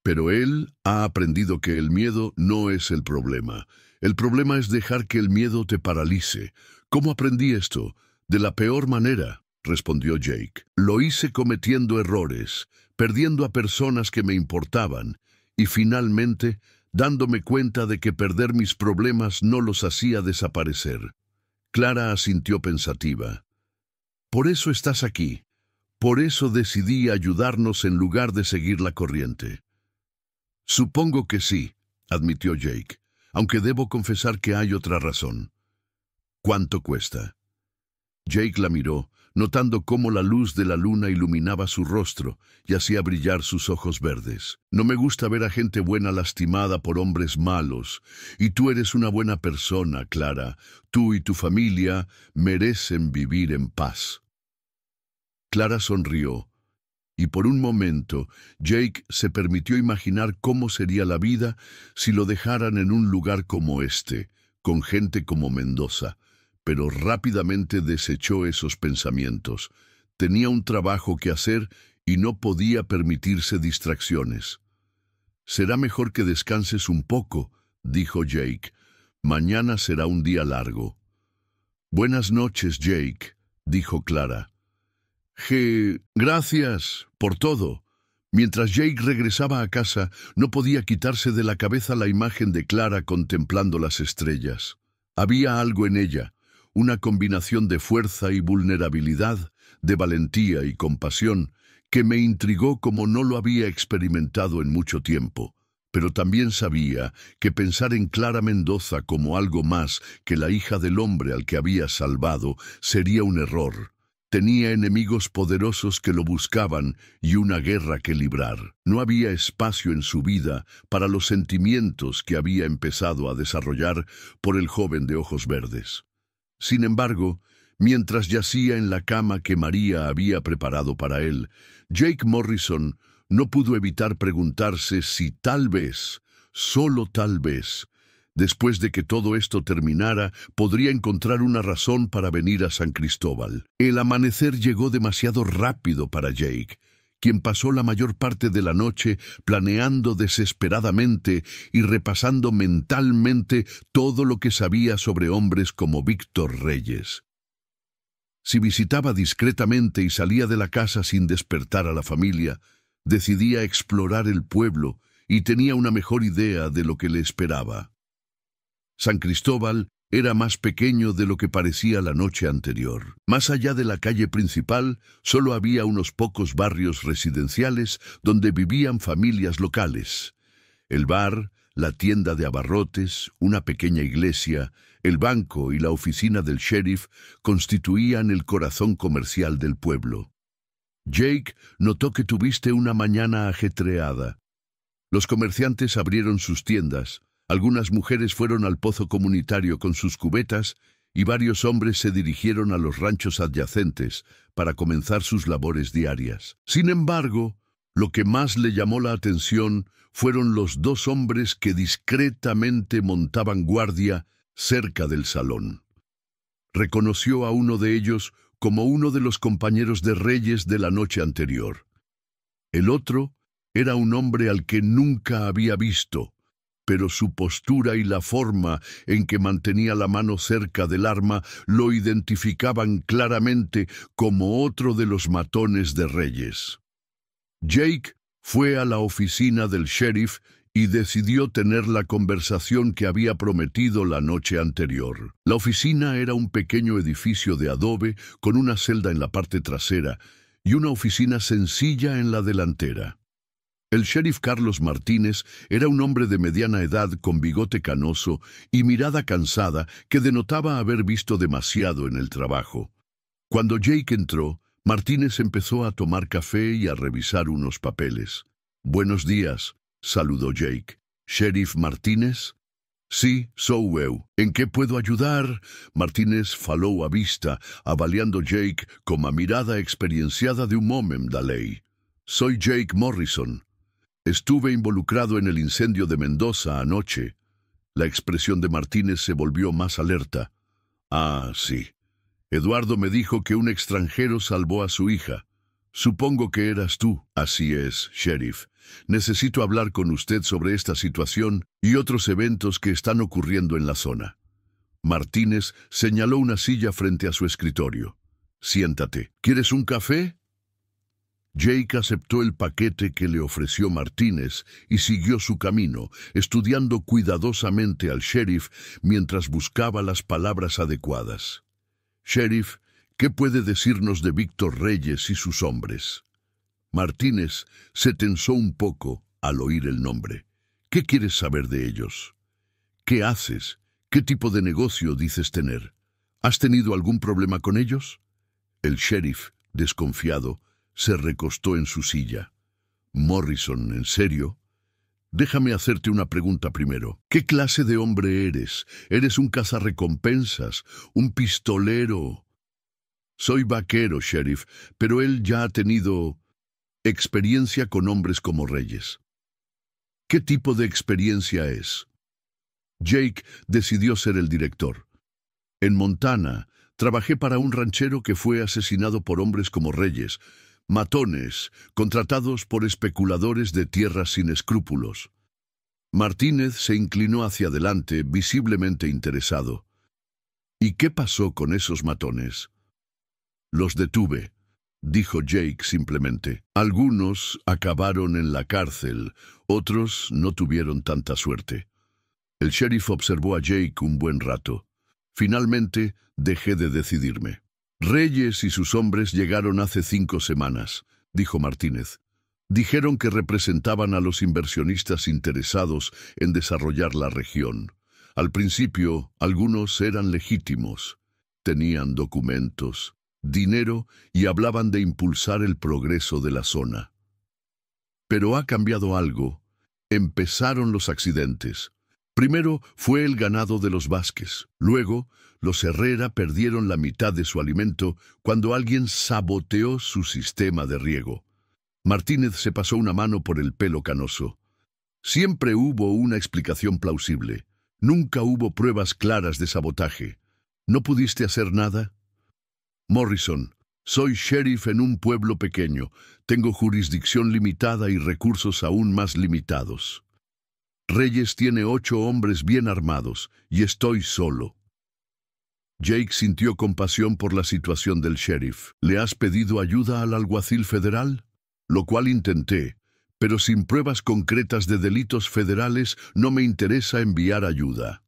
Pero él ha aprendido que el miedo no es el problema. El problema es dejar que el miedo te paralice. ¿Cómo aprendí esto? De la peor manera», respondió Jake. «Lo hice cometiendo errores, perdiendo a personas que me importaban, y finalmente dándome cuenta de que perder mis problemas no los hacía desaparecer». Clara asintió pensativa. «Por eso estás aquí. Por eso decidí ayudarnos en lugar de seguir la corriente». «Supongo que sí», admitió Jake, «aunque debo confesar que hay otra razón». «¿Cuánto cuesta?». Jake la miró, notando cómo la luz de la luna iluminaba su rostro y hacía brillar sus ojos verdes. «No me gusta ver a gente buena lastimada por hombres malos, y tú eres una buena persona, Clara. Tú y tu familia merecen vivir en paz». Clara sonrió. Y por un momento, Jake se permitió imaginar cómo sería la vida si lo dejaran en un lugar como este, con gente como Mendoza, pero rápidamente desechó esos pensamientos. Tenía un trabajo que hacer y no podía permitirse distracciones. «Será mejor que descanses un poco», dijo Jake. «Mañana será un día largo». «Buenas noches, Jake», dijo Clara. «Gracias por todo». Mientras Jake regresaba a casa, no podía quitarse de la cabeza la imagen de Clara contemplando las estrellas. Había algo en ella, una combinación de fuerza y vulnerabilidad, de valentía y compasión, que me intrigó como no lo había experimentado en mucho tiempo. Pero también sabía que pensar en Clara Mendoza como algo más que la hija del hombre al que había salvado sería un error. Tenía enemigos poderosos que lo buscaban y una guerra que librar. No había espacio en su vida para los sentimientos que había empezado a desarrollar por el joven de ojos verdes. Sin embargo, mientras yacía en la cama que María había preparado para él, Jake Morrison no pudo evitar preguntarse si tal vez, solo tal vez, después de que todo esto terminara, podría encontrar una razón para venir a San Cristóbal. El amanecer llegó demasiado rápido para Jake, quien pasó la mayor parte de la noche planeando desesperadamente y repasando mentalmente todo lo que sabía sobre hombres como Víctor Reyes. Si visitaba discretamente y salía de la casa sin despertar a la familia, decidía explorar el pueblo y tenía una mejor idea de lo que le esperaba. San Cristóbal era más pequeño de lo que parecía la noche anterior. Más allá de la calle principal, solo había unos pocos barrios residenciales donde vivían familias locales. El bar, la tienda de abarrotes, una pequeña iglesia, el banco y la oficina del sheriff constituían el corazón comercial del pueblo. Jake notó que tuviste una mañana ajetreada. Los comerciantes abrieron sus tiendas. Algunas mujeres fueron al pozo comunitario con sus cubetas y varios hombres se dirigieron a los ranchos adyacentes para comenzar sus labores diarias. Sin embargo, lo que más le llamó la atención fueron los dos hombres que discretamente montaban guardia cerca del salón. Reconoció a uno de ellos como uno de los compañeros de Reyes de la noche anterior. El otro era un hombre al que nunca había visto, pero su postura y la forma en que mantenía la mano cerca del arma lo identificaban claramente como otro de los matones de Reyes. Jake fue a la oficina del sheriff y decidió tener la conversación que había prometido la noche anterior. La oficina era un pequeño edificio de adobe con una celda en la parte trasera y una oficina sencilla en la delantera. El sheriff Carlos Martínez era un hombre de mediana edad con bigote canoso y mirada cansada que denotaba haber visto demasiado en el trabajo. Cuando Jake entró, Martínez empezó a tomar café y a revisar unos papeles. «Buenos días», saludó Jake. «¿Sheriff Martínez?» «Sí, sou eu. ¿En qué puedo ayudar?» Martínez falou a vista, avaliando Jake con a mirada experienciada de un homem da lei. «Soy Jake Morrison. Estuve involucrado en el incendio de Mendoza anoche». La expresión de Martínez se volvió más alerta. «Ah, sí. Eduardo me dijo que un extranjero salvó a su hija. Supongo que eras tú». «Así es, sheriff. Necesito hablar con usted sobre esta situación y otros eventos que están ocurriendo en la zona». Martínez señaló una silla frente a su escritorio. «Siéntate. ¿Quieres un café?» Jake aceptó el paquete que le ofreció Martínez y siguió su camino, estudiando cuidadosamente al sheriff mientras buscaba las palabras adecuadas. «Sheriff, ¿qué puede decirnos de Víctor Reyes y sus hombres?» Martínez se tensó un poco al oír el nombre. «¿Qué quieres saber de ellos? ¿Qué haces? ¿Qué tipo de negocio dices tener? ¿Has tenido algún problema con ellos?» El sheriff, desconfiado, se recostó en su silla. «Morrison, ¿en serio? Déjame hacerte una pregunta primero. ¿Qué clase de hombre eres? ¿Eres un cazarrecompensas? ¿Un pistolero?» «Soy vaquero, sheriff, pero él ya ha tenido experiencia con hombres como Reyes». «¿Qué tipo de experiencia es?» Jake decidió ser el director. «En Montana, trabajé para un ranchero que fue asesinado por hombres como Reyes, matones, contratados por especuladores de tierras sin escrúpulos». Martínez se inclinó hacia adelante, visiblemente interesado. «¿Y qué pasó con esos matones?» «Los detuve», dijo Jake simplemente. «Algunos acabaron en la cárcel, otros no tuvieron tanta suerte». El sheriff observó a Jake un buen rato. «Finalmente, dejé de decidirme». «Reyes y sus hombres llegaron hace 5 semanas», dijo Martínez. «Dijeron que representaban a los inversionistas interesados en desarrollar la región. Al principio, algunos eran legítimos. Tenían documentos. dinero y hablaban de impulsar el progreso de la zona. Pero ha cambiado algo. Empezaron los accidentes. Primero fue el ganado de los Vázquez. Luego, los Herrera perdieron la mitad de su alimento cuando alguien saboteó su sistema de riego. Martínez se pasó una mano por el pelo canoso. Siempre hubo una explicación plausible. Nunca hubo pruebas claras de sabotaje. ¿No pudiste hacer nada? Morrison, soy sheriff en un pueblo pequeño. Tengo jurisdicción limitada y recursos aún más limitados. Reyes tiene 8 hombres bien armados, y estoy solo. Jake sintió compasión por la situación del sheriff. ¿Le has pedido ayuda al alguacil federal? Lo cual intenté, pero sin pruebas concretas de delitos federales no me interesa enviar ayuda.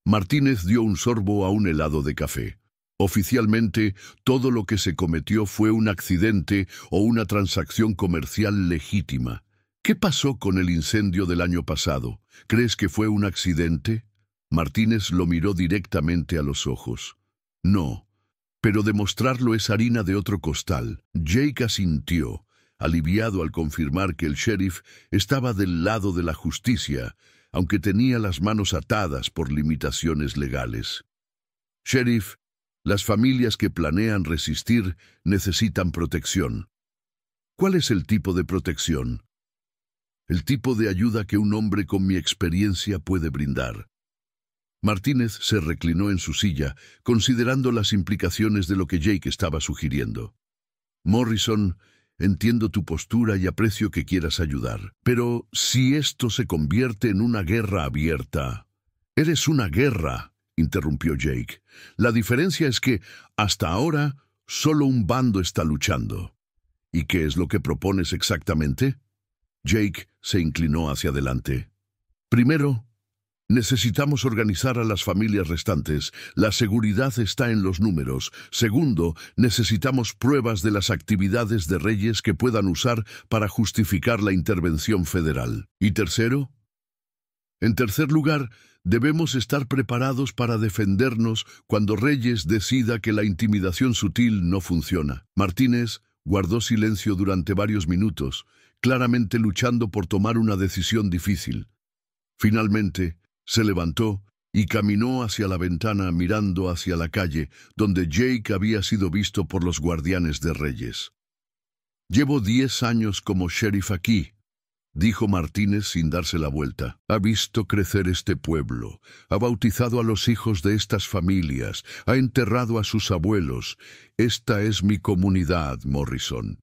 Martínez dio un sorbo a un helado de café. Oficialmente, todo lo que se cometió fue un accidente o una transacción comercial legítima. ¿Qué pasó con el incendio del año pasado? ¿Crees que fue un accidente? Martínez lo miró directamente a los ojos. No, pero demostrarlo es harina de otro costal. Jake asintió, aliviado al confirmar que el sheriff estaba del lado de la justicia, aunque tenía las manos atadas por limitaciones legales. Sheriff, las familias que planean resistir necesitan protección. ¿Cuál es el tipo de protección? El tipo de ayuda que un hombre con mi experiencia puede brindar. Martínez se reclinó en su silla, considerando las implicaciones de lo que Jake estaba sugiriendo. Morrison, entiendo tu postura y aprecio que quieras ayudar, pero si esto se convierte en una guerra abierta... Eres una guerra, interrumpió Jake. La diferencia es que, hasta ahora, solo un bando está luchando. ¿Y qué es lo que propones exactamente? Jake se inclinó hacia adelante. Primero, necesitamos organizar a las familias restantes. La seguridad está en los números. Segundo, necesitamos pruebas de las actividades de Reyes que puedan usar para justificar la intervención federal. ¿Y tercero? En tercer lugar, debemos estar preparados para defendernos cuando Reyes decida que la intimidación sutil no funciona. Martínez guardó silencio durante varios minutos, claramente luchando por tomar una decisión difícil. Finalmente, se levantó y caminó hacia la ventana mirando hacia la calle, donde Jake había sido visto por los guardianes de Reyes. Llevo 10 años como sheriff aquí, dijo Martínez sin darse la vuelta. Ha visto crecer este pueblo, ha bautizado a los hijos de estas familias, ha enterrado a sus abuelos. Esta es mi comunidad, Morrison.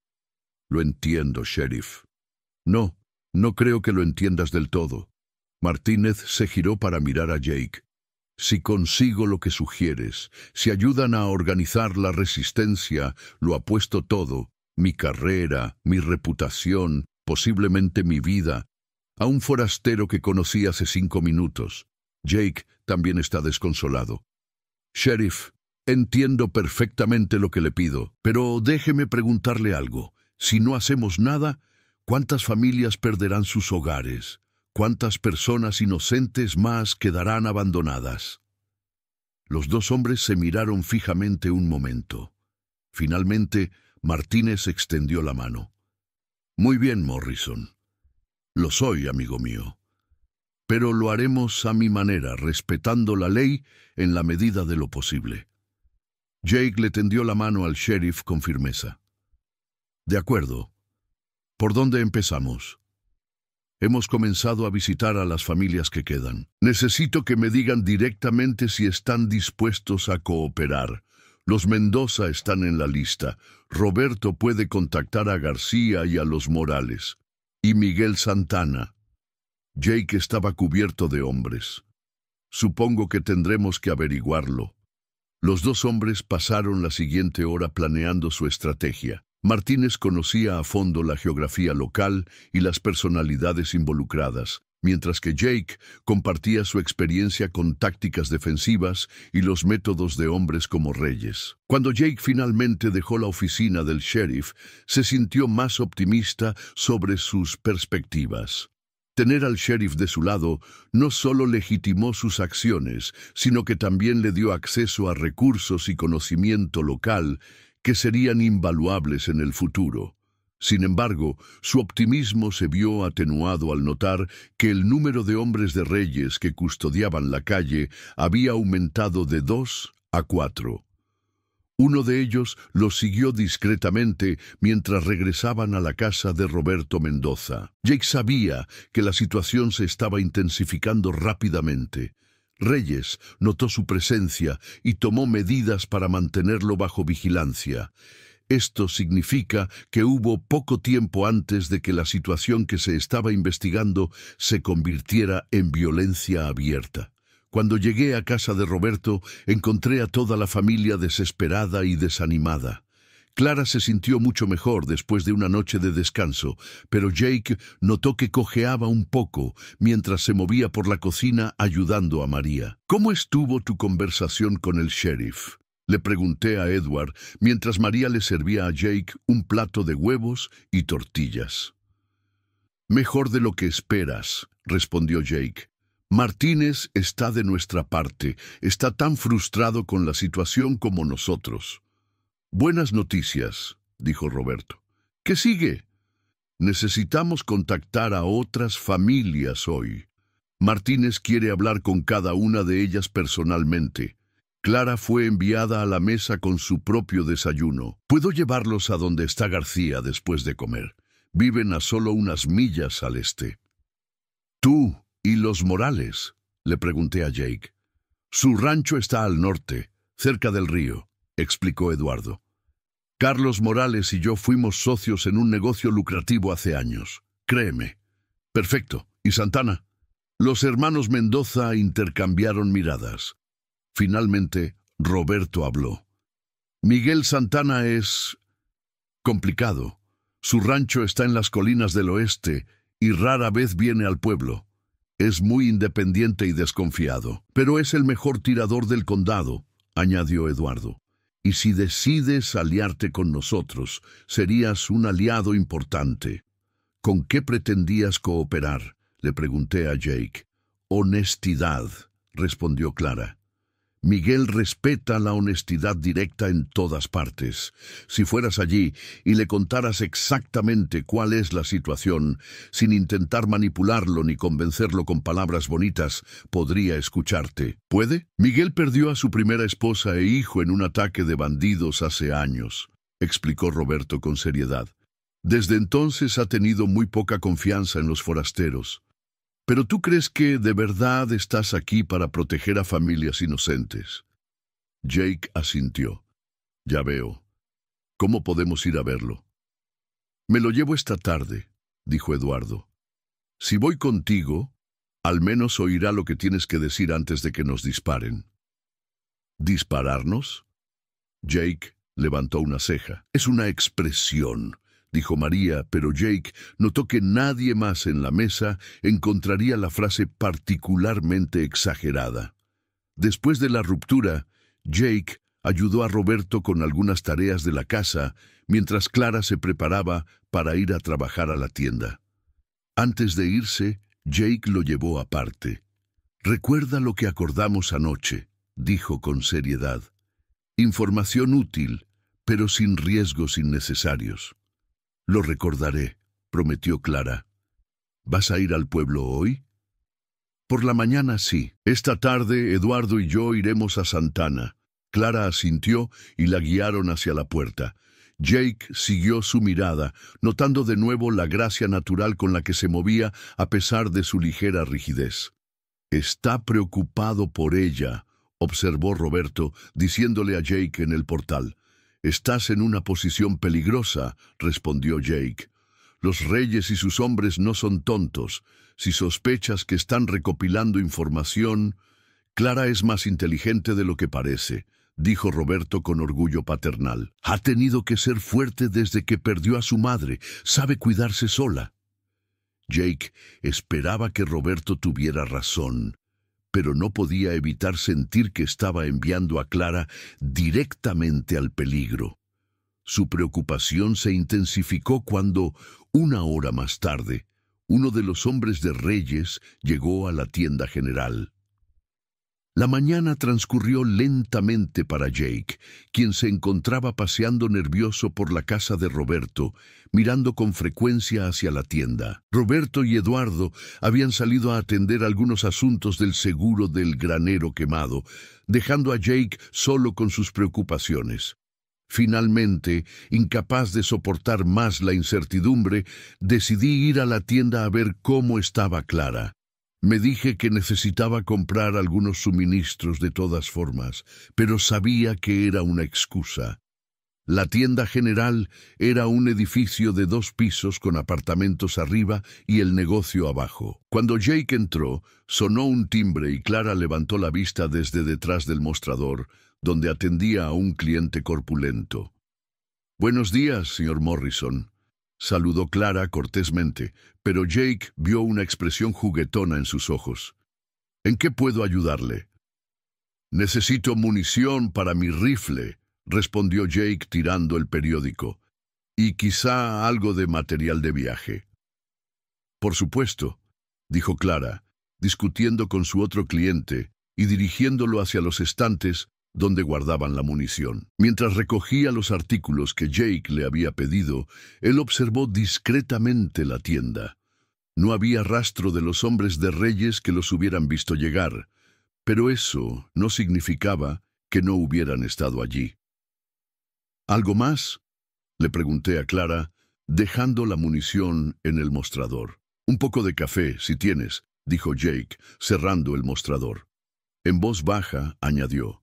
Lo entiendo, sheriff. No, no creo que lo entiendas del todo. Martínez se giró para mirar a Jake. Si consigo lo que sugieres, si ayudan a organizar la resistencia, lo apuesto todo, mi carrera, mi reputación, posiblemente mi vida, a un forastero que conocí hace 5 minutos. Jake también está desconsolado. Sheriff, entiendo perfectamente lo que le pido, pero déjeme preguntarle algo. Si no hacemos nada, ¿cuántas familias perderán sus hogares? ¿Cuántas personas inocentes más quedarán abandonadas? Los 2 hombres se miraron fijamente un momento. Finalmente, Martínez extendió la mano. Muy bien, Morrison. Lo soy, amigo mío. Pero lo haremos a mi manera, respetando la ley en la medida de lo posible. Jake le tendió la mano al sheriff con firmeza. De acuerdo. ¿Por dónde empezamos? Hemos comenzado a visitar a las familias que quedan. Necesito que me digan directamente si están dispuestos a cooperar. Los Mendoza están en la lista. Roberto puede contactar a García y a los Morales. Y Miguel Santana. Jake estaba cubierto de hombres. Supongo que tendremos que averiguarlo. Los 2 hombres pasaron la siguiente hora planeando su estrategia. Martínez conocía a fondo la geografía local y las personalidades involucradas, mientras que Jake compartía su experiencia con tácticas defensivas y los métodos de hombres como Reyes. Cuando Jake finalmente dejó la oficina del sheriff, se sintió más optimista sobre sus perspectivas. Tener al sheriff de su lado no solo legitimó sus acciones, sino que también le dio acceso a recursos y conocimiento local que serían invaluables en el futuro. Sin embargo, su optimismo se vio atenuado al notar que el número de hombres de Reyes que custodiaban la calle había aumentado de 2 a 4. Uno de ellos los siguió discretamente mientras regresaban a la casa de Roberto Mendoza. Jake sabía que la situación se estaba intensificando rápidamente. Reyes notó su presencia y tomó medidas para mantenerlo bajo vigilancia. Esto significa que hubo poco tiempo antes de que la situación que se estaba investigando se convirtiera en violencia abierta. Cuando llegué a casa de Roberto, encontré a toda la familia desesperada y desanimada. Clara se sintió mucho mejor después de una noche de descanso, pero Jake notó que cojeaba un poco mientras se movía por la cocina ayudando a María. ¿Cómo estuvo tu conversación con el sheriff?, le pregunté a Edward mientras María le servía a Jake un plato de huevos y tortillas. Mejor de lo que esperas, respondió Jake. Martínez está de nuestra parte, está tan frustrado con la situación como nosotros. Buenas noticias, dijo Roberto. ¿Qué sigue? Necesitamos contactar a otras familias hoy. Martínez quiere hablar con cada una de ellas personalmente. Clara fue enviada a la mesa con su propio desayuno. Puedo llevarlos a donde está García después de comer. Viven a solo unas millas al este. ¿Tú y los Morales?, le pregunté a Jake. Su rancho está al norte, cerca del río, explicó Eduardo. Carlos Morales y yo fuimos socios en un negocio lucrativo hace años. Créeme. Perfecto. ¿Y Santana? Los hermanos Mendoza intercambiaron miradas. Finalmente, Roberto habló. Miguel Santana es complicado. Su rancho está en las colinas del oeste y rara vez viene al pueblo. Es muy independiente y desconfiado, pero es el mejor tirador del condado, añadió Eduardo. Y si decides aliarte con nosotros, serías un aliado importante. ¿Con qué pretendías cooperar?, le pregunté a Jake. Honestidad, respondió Clara. Miguel respeta la honestidad directa en todas partes. Si fueras allí y le contaras exactamente cuál es la situación, sin intentar manipularlo ni convencerlo con palabras bonitas, podría escucharte. ¿Puede? Miguel perdió a su primera esposa e hijo en un ataque de bandidos hace años, explicó Roberto con seriedad. Desde entonces ha tenido muy poca confianza en los forasteros. ¿Pero tú crees que de verdad estás aquí para proteger a familias inocentes? Jake asintió. Ya veo. ¿Cómo podemos ir a verlo? Me lo llevo esta tarde, dijo Eduardo. Si voy contigo, al menos oirá lo que tienes que decir antes de que nos disparen. ¿Dispararnos? Jake levantó una ceja. Es una expresión, dijo María, pero Jake notó que nadie más en la mesa encontraría la frase particularmente exagerada. Después de la ruptura, Jake ayudó a Roberto con algunas tareas de la casa, mientras Clara se preparaba para ir a trabajar a la tienda. Antes de irse, Jake lo llevó aparte. «Recuerda lo que acordamos anoche», dijo con seriedad. «Información útil, pero sin riesgos innecesarios». «Lo recordaré», prometió Clara. «¿Vas a ir al pueblo hoy?» «Por la mañana sí. Esta tarde Eduardo y yo iremos a Santana». Clara asintió y la guiaron hacia la puerta. Jake siguió su mirada, notando de nuevo la gracia natural con la que se movía a pesar de su ligera rigidez. «Está preocupado por ella», observó Roberto, diciéndole a Jake en el portal. «Estás en una posición peligrosa», respondió Jake. «Los reyes y sus hombres no son tontos. Si sospechas que están recopilando información...» «Clara es más inteligente de lo que parece», dijo Roberto con orgullo paternal. «Ha tenido que ser fuerte desde que perdió a su madre. Sabe cuidarse sola». Jake esperaba que Roberto tuviera razón, pero no podía evitar sentir que estaba enviando a Clara directamente al peligro. Su preocupación se intensificó cuando, una hora más tarde, uno de los hombres de Reyes llegó a la tienda general. La mañana transcurrió lentamente para Jake, quien se encontraba paseando nervioso por la casa de Roberto, mirando con frecuencia hacia la tienda. Roberto y Eduardo habían salido a atender algunos asuntos del seguro del granero quemado, dejando a Jake solo con sus preocupaciones. Finalmente, incapaz de soportar más la incertidumbre, decidí ir a la tienda a ver cómo estaba Clara. Me dije que necesitaba comprar algunos suministros de todas formas, pero sabía que era una excusa. La tienda general era un edificio de 2 pisos con apartamentos arriba y el negocio abajo. Cuando Jake entró, sonó un timbre y Clara levantó la vista desde detrás del mostrador, donde atendía a un cliente corpulento. «Buenos días, señor Morrison», saludó Clara cortésmente, pero Jake vio una expresión juguetona en sus ojos. «¿En qué puedo ayudarle?» «Necesito munición para mi rifle», respondió Jake tirando el periódico, «y quizá algo de material de viaje». «Por supuesto», dijo Clara, discutiendo con su otro cliente y dirigiéndolo hacia los estantes donde guardaban la munición. Mientras recogía los artículos que Jake le había pedido, él observó discretamente la tienda. No había rastro de los hombres de Reyes que los hubieran visto llegar, pero eso no significaba que no hubieran estado allí. «¿Algo más?», le pregunté a Clara, dejando la munición en el mostrador. «Un poco de café, si tienes», dijo Jake, cerrando el mostrador. En voz baja, añadió: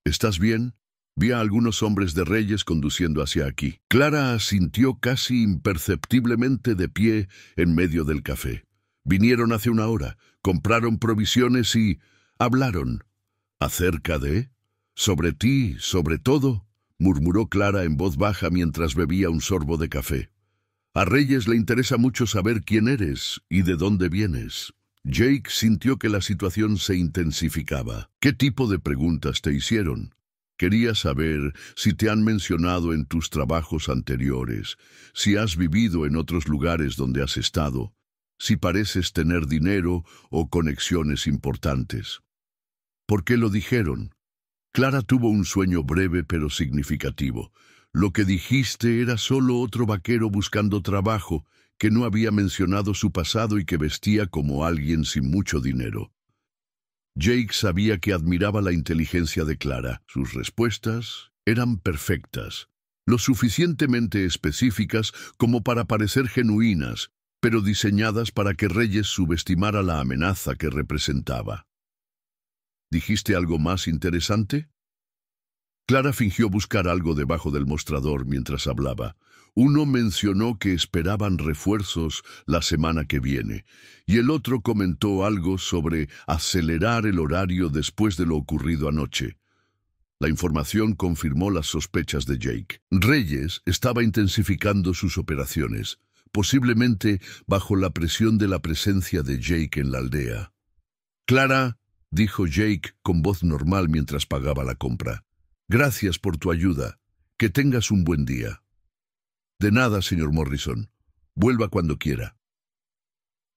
«¿Estás bien? Vi a algunos hombres de Reyes conduciendo hacia aquí». Clara asintió casi imperceptiblemente de pie en medio del café. «Vinieron hace una hora, compraron provisiones y hablaron». «¿Acerca de? ¿Sobre ti, sobre todo?», murmuró Clara en voz baja mientras bebía un sorbo de café. «A Reyes le interesa mucho saber quién eres y de dónde vienes». Jake sintió que la situación se intensificaba. «¿Qué tipo de preguntas te hicieron? Quería saber si te han mencionado en tus trabajos anteriores, si has vivido en otros lugares donde has estado, si pareces tener dinero o conexiones importantes». «¿Por qué lo dijeron?». Clara tuvo un sueño breve pero significativo. «Lo que dijiste era solo otro vaquero buscando trabajo, que no había mencionado su pasado y que vestía como alguien sin mucho dinero». Jake sabía que admiraba la inteligencia de Clara. Sus respuestas eran perfectas, lo suficientemente específicas como para parecer genuinas, pero diseñadas para que Reyes subestimara la amenaza que representaba. «¿Dijiste algo más interesante?». Clara fingió buscar algo debajo del mostrador mientras hablaba. Uno mencionó que esperaban refuerzos la semana que viene, y el otro comentó algo sobre acelerar el horario después de lo ocurrido anoche. La información confirmó las sospechas de Jake. Reyes estaba intensificando sus operaciones, posiblemente bajo la presión de la presencia de Jake en la aldea. «Clara», dijo Jake con voz normal mientras pagaba la compra, «gracias por tu ayuda. Que tengas un buen día». «De nada, señor Morrison. Vuelva cuando quiera».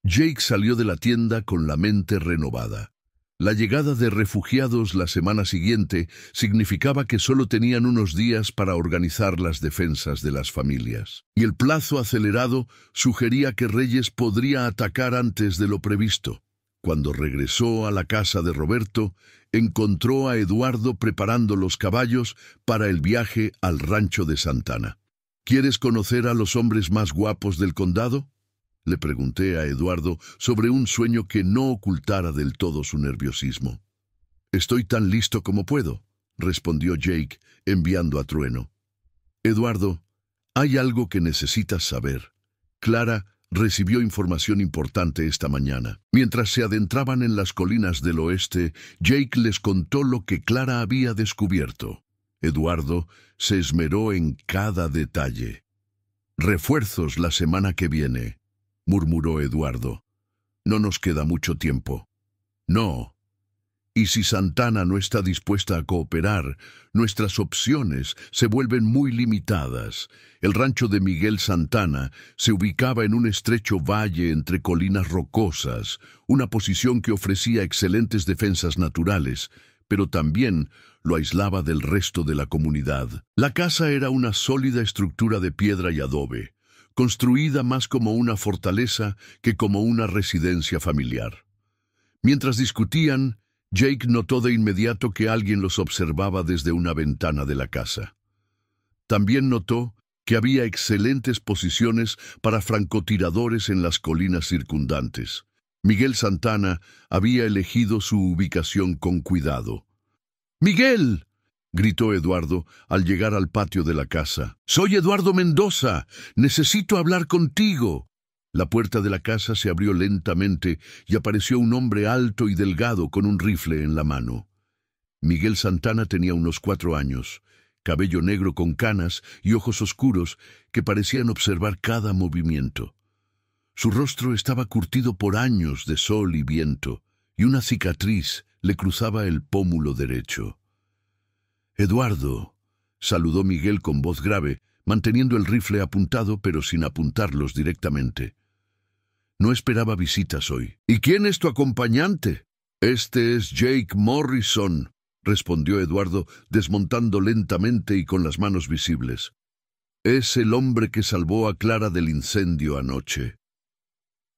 Jake salió de la tienda con la mente renovada. La llegada de refugiados la semana siguiente significaba que solo tenían unos días para organizar las defensas de las familias. Y el plazo acelerado sugería que Reyes podría atacar antes de lo previsto. Cuando regresó a la casa de Roberto, encontró a Eduardo preparando los caballos para el viaje al rancho de Santana. «¿Quieres conocer a los hombres más guapos del condado?», le pregunté a Eduardo sobre un sueño que no ocultara del todo su nerviosismo. «Estoy tan listo como puedo», respondió Jake, enviando a Trueno. «Eduardo, hay algo que necesitas saber. Clara recibió información importante esta mañana. Mientras se adentraban en las colinas del oeste, Jake les contó lo que Clara había descubierto. Eduardo se esmeró en cada detalle. «Refuerzos la semana que viene», murmuró Eduardo. «No nos queda mucho tiempo». «No». Y si Santana no está dispuesta a cooperar, nuestras opciones se vuelven muy limitadas. El rancho de Miguel Santana se ubicaba en un estrecho valle entre colinas rocosas, una posición que ofrecía excelentes defensas naturales, pero también lo aislaba del resto de la comunidad. La casa era una sólida estructura de piedra y adobe, construida más como una fortaleza que como una residencia familiar. Mientras discutían, Jake notó de inmediato que alguien los observaba desde una ventana de la casa. También notó que había excelentes posiciones para francotiradores en las colinas circundantes. Miguel Santana había elegido su ubicación con cuidado. ¡Miguel!, gritó Eduardo al llegar al patio de la casa. «¡Soy Eduardo Mendoza! ¡Necesito hablar contigo!». La puerta de la casa se abrió lentamente y apareció un hombre alto y delgado con un rifle en la mano. Miguel Santana tenía unos 4 años, cabello negro con canas y ojos oscuros que parecían observar cada movimiento. Su rostro estaba curtido por años de sol y viento, y una cicatriz le cruzaba el pómulo derecho. «Eduardo», saludó Miguel con voz grave, manteniendo el rifle apuntado pero sin apuntarlos directamente. «No esperaba visitas hoy». «¿Y quién es tu acompañante?» «Este es Jake Morrison», respondió Eduardo, desmontando lentamente y con las manos visibles. «Es el hombre que salvó a Clara del incendio anoche».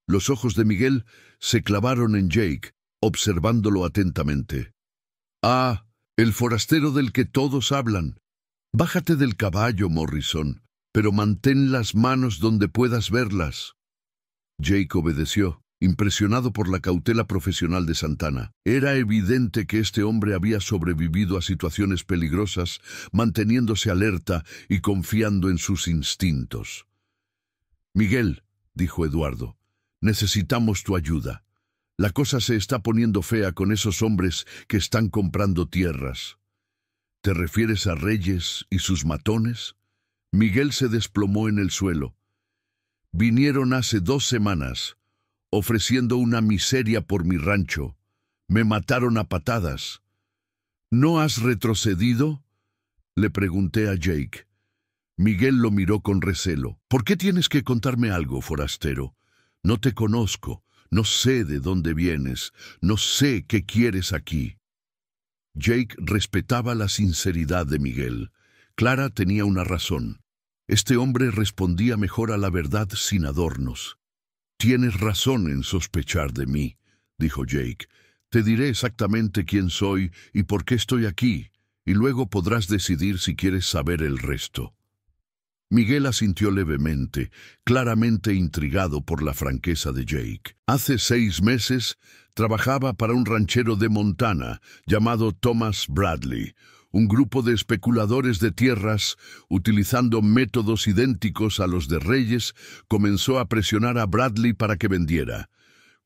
Los ojos de Miguel se clavaron en Jake, observándolo atentamente. «Ah, el forastero del que todos hablan. Bájate del caballo, Morrison, pero mantén las manos donde puedas verlas». Jake obedeció, impresionado por la cautela profesional de Santana. Era evidente que este hombre había sobrevivido a situaciones peligrosas, manteniéndose alerta y confiando en sus instintos. «Miguel», dijo Eduardo, «necesitamos tu ayuda. La cosa se está poniendo fea con esos hombres que están comprando tierras». «¿Te refieres a Reyes y sus matones?» Miguel se desplomó en el suelo. «Vinieron hace 2 semanas, ofreciendo una miseria por mi rancho. Me mataron a patadas». «¿No has retrocedido?», le pregunté a Jake. Miguel lo miró con recelo. «¿Por qué tienes que contarme algo, forastero? No te conozco, no sé de dónde vienes, no sé qué quieres aquí». Jake respetaba la sinceridad de Miguel. Clara tenía una razón. Este hombre respondía mejor a la verdad sin adornos. «Tienes razón en sospechar de mí», dijo Jake. «Te diré exactamente quién soy y por qué estoy aquí, y luego podrás decidir si quieres saber el resto». Miguel asintió levemente, claramente intrigado por la franqueza de Jake. Hace 6 meses trabajaba para un ranchero de Montana llamado Thomas Bradley. Un grupo de especuladores de tierras, utilizando métodos idénticos a los de Reyes, comenzó a presionar a Bradley para que vendiera.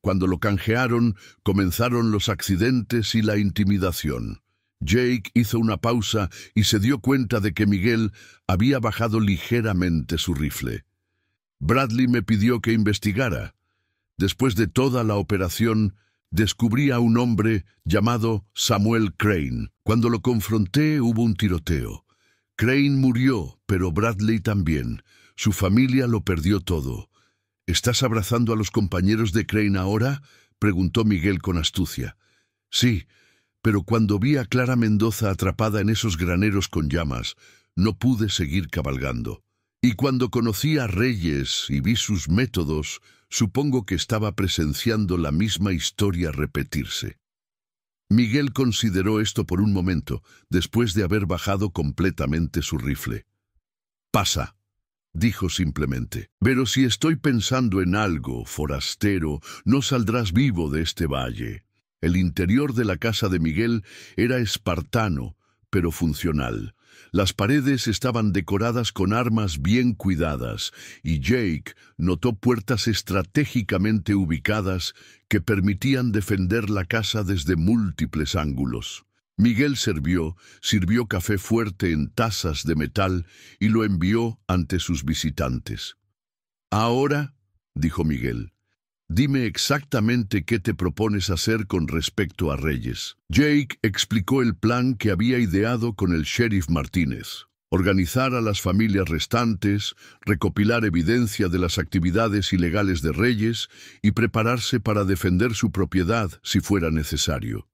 Cuando lo canjearon, comenzaron los accidentes y la intimidación. Jake hizo una pausa y se dio cuenta de que Miguel había bajado ligeramente su rifle. «Bradley me pidió que investigara. Después de toda la operación, descubrí a un hombre llamado Samuel Crane. Cuando lo confronté, hubo un tiroteo. Crane murió, pero Bradley también. Su familia lo perdió todo». «¿Estás abrazando a los compañeros de Crane ahora?», preguntó Miguel con astucia. «Sí, pero cuando vi a Clara Mendoza atrapada en esos graneros con llamas, no pude seguir cabalgando. Y cuando conocí a Reyes y vi sus métodos, supongo que estaba presenciando la misma historia repetirse». Miguel consideró esto por un momento, después de haber bajado completamente su rifle. «Pasa», dijo simplemente. «Pero si estoy pensando en algo, forastero, no saldrás vivo de este valle». El interior de la casa de Miguel era espartano, pero funcional. Las paredes estaban decoradas con armas bien cuidadas, y Jake notó puertas estratégicamente ubicadas que permitían defender la casa desde múltiples ángulos. Miguel sirvió café fuerte en tazas de metal y lo envió ante sus visitantes. «Ahora», dijo Miguel, Dime exactamente qué te propones hacer con respecto a Reyes. Jake explicó el plan que había ideado con el sheriff Martínez. Organizar a las familias restantes, recopilar evidencia de las actividades ilegales de Reyes y prepararse para defender su propiedad si fuera necesario.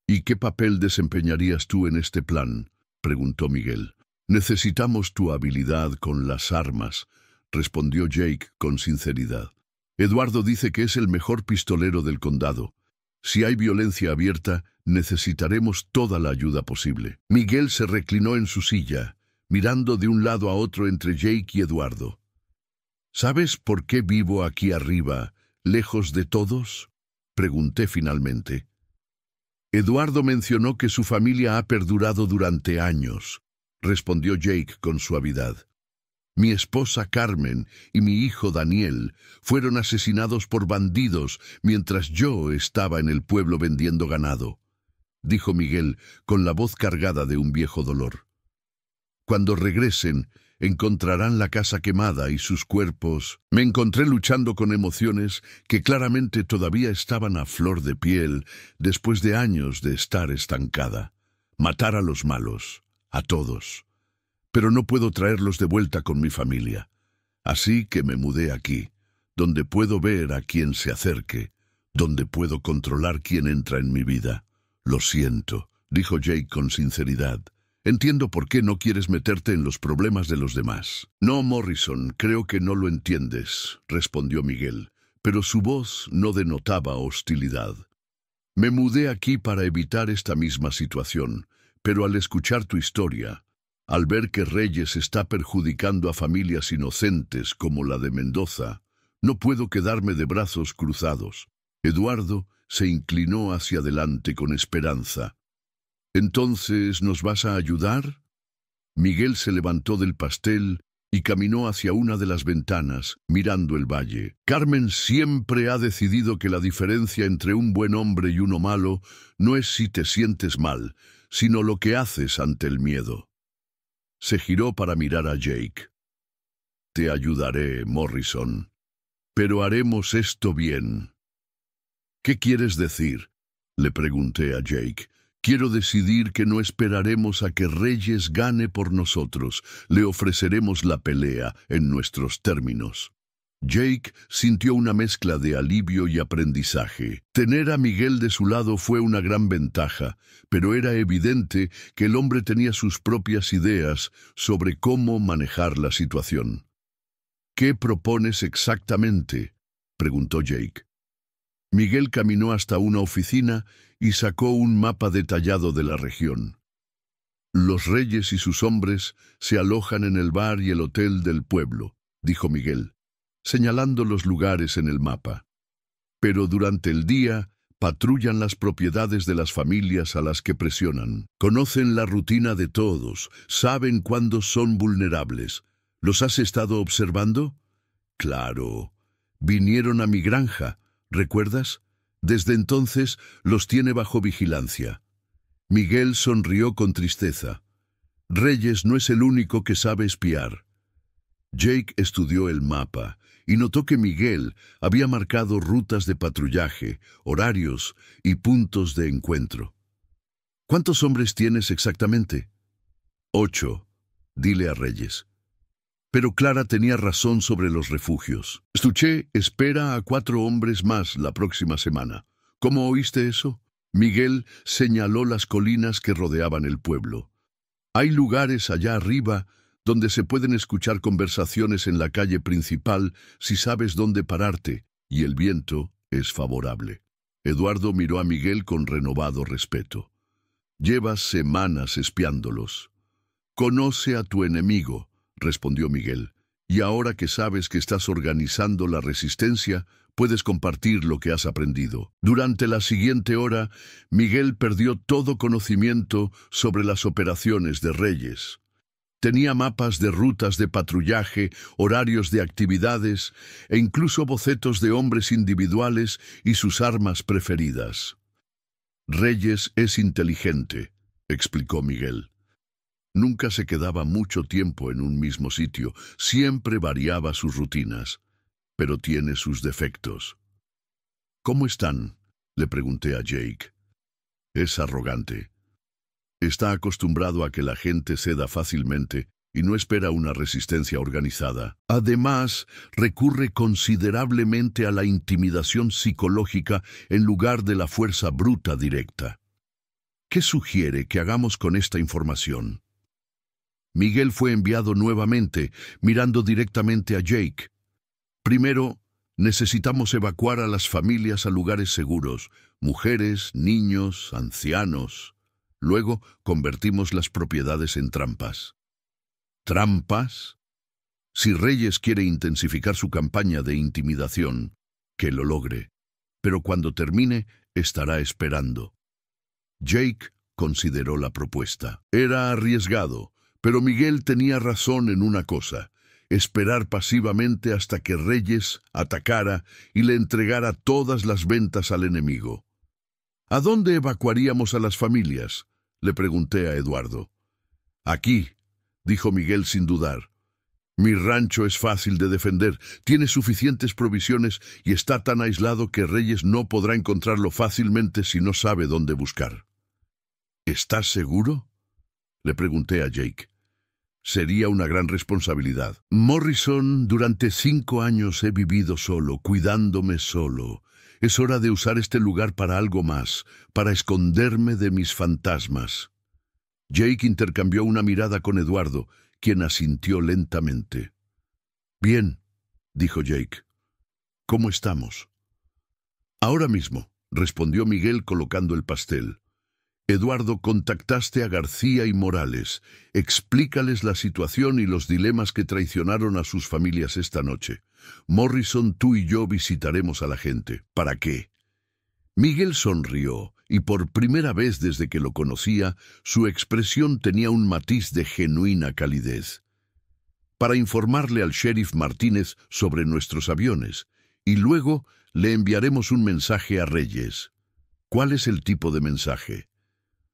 ¿Y qué papel desempeñarías tú en este plan?, preguntó Miguel. Necesitamos tu habilidad con las armas, respondió Jake con sinceridad. Eduardo dice que es el mejor pistolero del condado. Si hay violencia abierta, necesitaremos toda la ayuda posible. Miguel se reclinó en su silla, mirando de un lado a otro entre Jake y Eduardo. ¿Sabes por qué vivo aquí arriba, lejos de todos?, pregunté finalmente. Eduardo mencionó que su familia ha perdurado durante años, respondió Jake con suavidad. Mi esposa Carmen y mi hijo Daniel fueron asesinados por bandidos mientras yo estaba en el pueblo vendiendo ganado, dijo Miguel con la voz cargada de un viejo dolor. Cuando regresen, encontrarán la casa quemada y sus cuerpos. Me encontré luchando con emociones que claramente todavía estaban a flor de piel después de años de estar estancada. Matar a los malos, a todos. Pero no puedo traerlos de vuelta con mi familia. Así que me mudé aquí, donde puedo ver a quien se acerque, donde puedo controlar quién entra en mi vida. Lo siento, dijo Jake con sinceridad. Entiendo por qué no quieres meterte en los problemas de los demás. No, Morrison, creo que no lo entiendes, respondió Miguel, pero su voz no denotaba hostilidad. Me mudé aquí para evitar esta misma situación, pero al escuchar tu historia, al ver que Reyes está perjudicando a familias inocentes como la de Mendoza, no puedo quedarme de brazos cruzados. Eduardo se inclinó hacia adelante con esperanza. ¿Entonces nos vas a ayudar? Miguel se levantó del pastel y caminó hacia una de las ventanas, mirando el valle. Carmen siempre ha decidido que la diferencia entre un buen hombre y uno malo no es si te sientes mal, sino lo que haces ante el miedo. Se giró para mirar a Jake. Te ayudaré, Morrison, pero haremos esto bien. ¿Qué quieres decir?, le pregunté a Jake. Quiero decidir que no esperaremos a que Reyes gane por nosotros. Le ofreceremos la pelea en nuestros términos. Jake sintió una mezcla de alivio y aprendizaje. Tener a Miguel de su lado fue una gran ventaja, pero era evidente que el hombre tenía sus propias ideas sobre cómo manejar la situación. ¿Qué propones exactamente?, preguntó Jake. Miguel caminó hasta una oficina y sacó un mapa detallado de la región. Los Reyes y sus hombres se alojan en el bar y el hotel del pueblo, dijo Miguel, señalando los lugares en el mapa. Pero durante el día patrullan las propiedades de las familias a las que presionan. Conocen la rutina de todos, saben cuándo son vulnerables. ¿Los has estado observando? Claro. Vinieron a mi granja, ¿recuerdas? Desde entonces los tiene bajo vigilancia. Miguel sonrió con tristeza. Reyes no es el único que sabe espiar. Jake estudió el mapa y notó que Miguel había marcado rutas de patrullaje, horarios y puntos de encuentro. ¿Cuántos hombres tienes exactamente? 8, dile a Reyes. Pero Clara tenía razón sobre los refugios. Stuché espera a 4 hombres más la próxima semana. ¿Cómo oíste eso? Miguel señaló las colinas que rodeaban el pueblo. Hay lugares allá arriba donde se pueden escuchar conversaciones en la calle principal si sabes dónde pararte, y el viento es favorable. Eduardo miró a Miguel con renovado respeto. Llevas semanas espiándolos. Conoce a tu enemigo, respondió Miguel, y ahora que sabes que estás organizando la resistencia, puedes compartir lo que has aprendido. Durante la siguiente hora, Miguel perdió todo conocimiento sobre las operaciones de Reyes. Tenía mapas de rutas de patrullaje, horarios de actividades e incluso bocetos de hombres individuales y sus armas preferidas. Reyes es inteligente, explicó Miguel. Nunca se quedaba mucho tiempo en un mismo sitio, siempre variaba sus rutinas, pero tiene sus defectos. ¿Cómo están?, le pregunté a Jake. Es arrogante. Está acostumbrado a que la gente ceda fácilmente y no espera una resistencia organizada. Además, recurre considerablemente a la intimidación psicológica en lugar de la fuerza bruta directa. ¿Qué sugiere que hagamos con esta información? Miguel fue enviado nuevamente, mirando directamente a Jake. Primero, necesitamos evacuar a las familias a lugares seguros, mujeres, niños, ancianos. Luego, convertimos las propiedades en trampas. ¿Trampas? Si Reyes quiere intensificar su campaña de intimidación, que lo logre, pero cuando termine, estará esperando. Jake consideró la propuesta. Era arriesgado, pero Miguel tenía razón en una cosa: esperar pasivamente hasta que Reyes atacara y le entregara todas las ventas al enemigo. ¿A dónde evacuaríamos a las familias?, le pregunté a Eduardo. Aquí, dijo Miguel sin dudar. Mi rancho es fácil de defender, tiene suficientes provisiones y está tan aislado que Reyes no podrá encontrarlo fácilmente si no sabe dónde buscar. ¿Estás seguro?, le pregunté a Jake. Sería una gran responsabilidad. Morrison, durante 5 años he vivido solo, cuidándome solo. Es hora de usar este lugar para algo más, para esconderme de mis fantasmas. Jake intercambió una mirada con Eduardo, quien asintió lentamente. Bien, dijo Jake. ¿Cómo estamos? Ahora mismo, respondió Miguel colocando el pastel. Eduardo, contactaste a García y Morales. Explícales la situación y los dilemas que traicionaron a sus familias esta noche. Morrison, tú y yo visitaremos a la gente. ¿Para qué? Miguel sonrió, y por primera vez desde que lo conocía, su expresión tenía un matiz de genuina calidez. Para informarle al sheriff Martínez sobre nuestros aviones, y luego le enviaremos un mensaje a Reyes. ¿Cuál es el tipo de mensaje?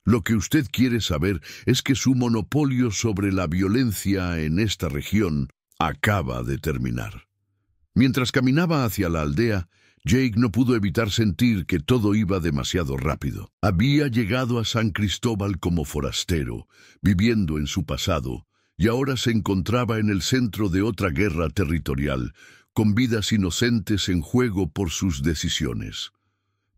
Lo que usted quiere saber es que su monopolio sobre la violencia en esta región acaba de terminar. Mientras caminaba hacia la aldea, Jake no pudo evitar sentir que todo iba demasiado rápido. Había llegado a San Cristóbal como forastero, viviendo en su pasado, y ahora se encontraba en el centro de otra guerra territorial, con vidas inocentes en juego por sus decisiones.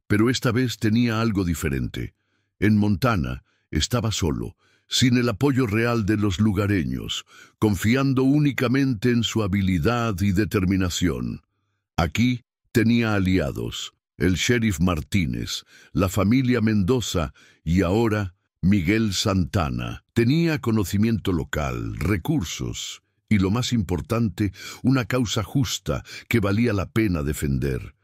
Pero esta vez tenía algo diferente. En Montana estaba solo, sin el apoyo real de los lugareños, confiando únicamente en su habilidad y determinación. Aquí tenía aliados, el sheriff Martínez, la familia Mendoza y ahora Miguel Santana. Tenía conocimiento local, recursos y, lo más importante, una causa justa que valía la pena defender.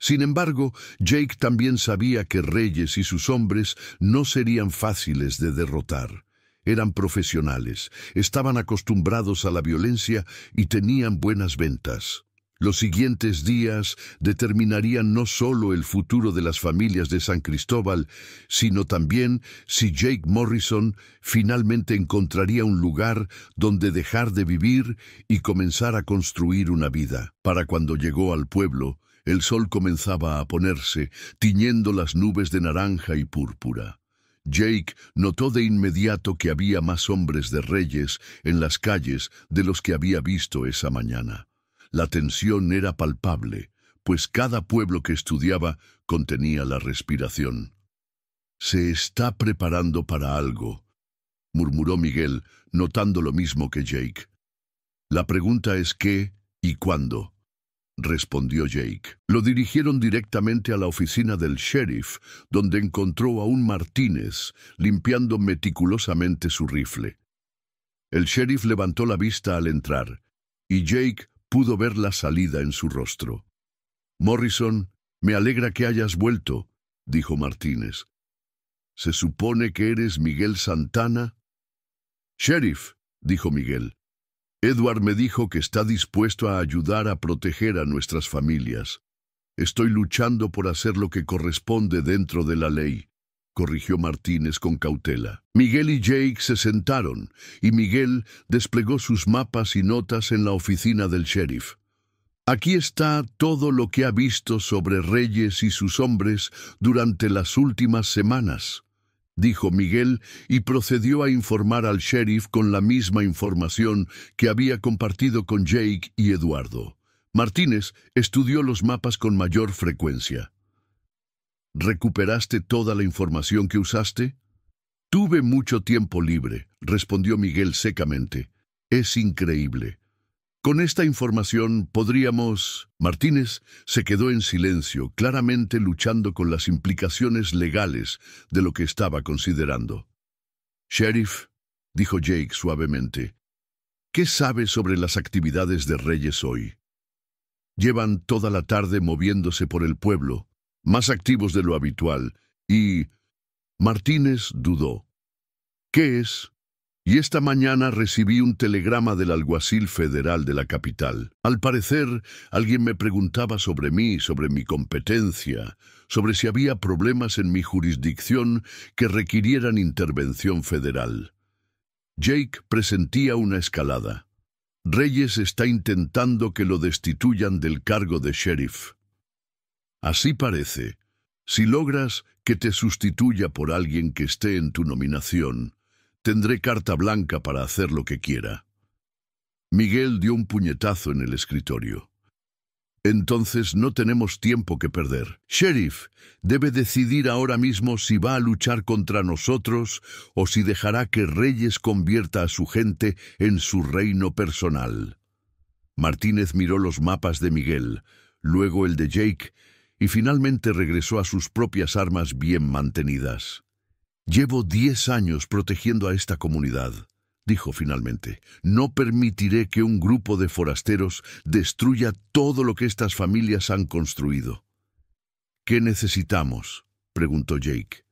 Sin embargo, Jake también sabía que Reyes y sus hombres no serían fáciles de derrotar. Eran profesionales, estaban acostumbrados a la violencia y tenían buenas ventas. Los siguientes días determinarían no solo el futuro de las familias de San Cristóbal, sino también si Jake Morrison finalmente encontraría un lugar donde dejar de vivir y comenzar a construir una vida. Para cuando llegó al pueblo, el sol comenzaba a ponerse, tiñendo las nubes de naranja y púrpura. Jake notó de inmediato que había más hombres de Reyes en las calles de los que había visto esa mañana. La tensión era palpable, pues cada pueblo que estudiaba contenía la respiración. «Se está preparando para algo», murmuró Miguel, notando lo mismo que Jake. «La pregunta es qué y cuándo», respondió Jake. Lo dirigieron directamente a la oficina del sheriff, donde encontró a un Martínez limpiando meticulosamente su rifle. El sheriff levantó la vista al entrar, y Jake pudo ver la salida en su rostro. «Morrison, me alegra que hayas vuelto», dijo Martínez. «¿Se supone que eres Miguel Santana?» «Sheriff», dijo Miguel. «Edward me dijo que está dispuesto a ayudar a proteger a nuestras familias. Estoy luchando por hacer lo que corresponde dentro de la ley», corrigió Martínez con cautela. Miguel y Jake se sentaron, y Miguel desplegó sus mapas y notas en la oficina del sheriff. Aquí está todo lo que ha visto sobre Reyes y sus hombres durante las últimas semanas, dijo Miguel, y procedió a informar al sheriff con la misma información que había compartido con Jake y Eduardo. Martínez estudió los mapas con mayor frecuencia. ¿Recuperaste toda la información que usaste? Tuve mucho tiempo libre, respondió Miguel secamente. Es increíble. Con esta información podríamos... Martínez se quedó en silencio, claramente luchando con las implicaciones legales de lo que estaba considerando. «Sheriff», dijo Jake suavemente, «¿qué sabe sobre las actividades de Reyes hoy? Llevan toda la tarde moviéndose por el pueblo, más activos de lo habitual, y...» Martínez dudó. «¿Qué es?» Y esta mañana recibí un telegrama del alguacil federal de la capital. Al parecer, alguien me preguntaba sobre mí, sobre mi competencia, sobre si había problemas en mi jurisdicción que requirieran intervención federal. Jake presentía una escalada. Reyes está intentando que lo destituyan del cargo de sheriff. Así parece. Si logras que te sustituya por alguien que esté en tu nominación, tendré carta blanca para hacer lo que quiera. Miguel dio un puñetazo en el escritorio. Entonces no tenemos tiempo que perder. Sheriff debe decidir ahora mismo si va a luchar contra nosotros o si dejará que Reyes convierta a su gente en su reino personal. Martínez miró los mapas de Miguel, luego el de Jake, y finalmente regresó a sus propias armas bien mantenidas. «Llevo 10 años protegiendo a esta comunidad», dijo finalmente. «No permitiré que un grupo de forasteros destruya todo lo que estas familias han construido». «¿Qué necesitamos?», preguntó Jake.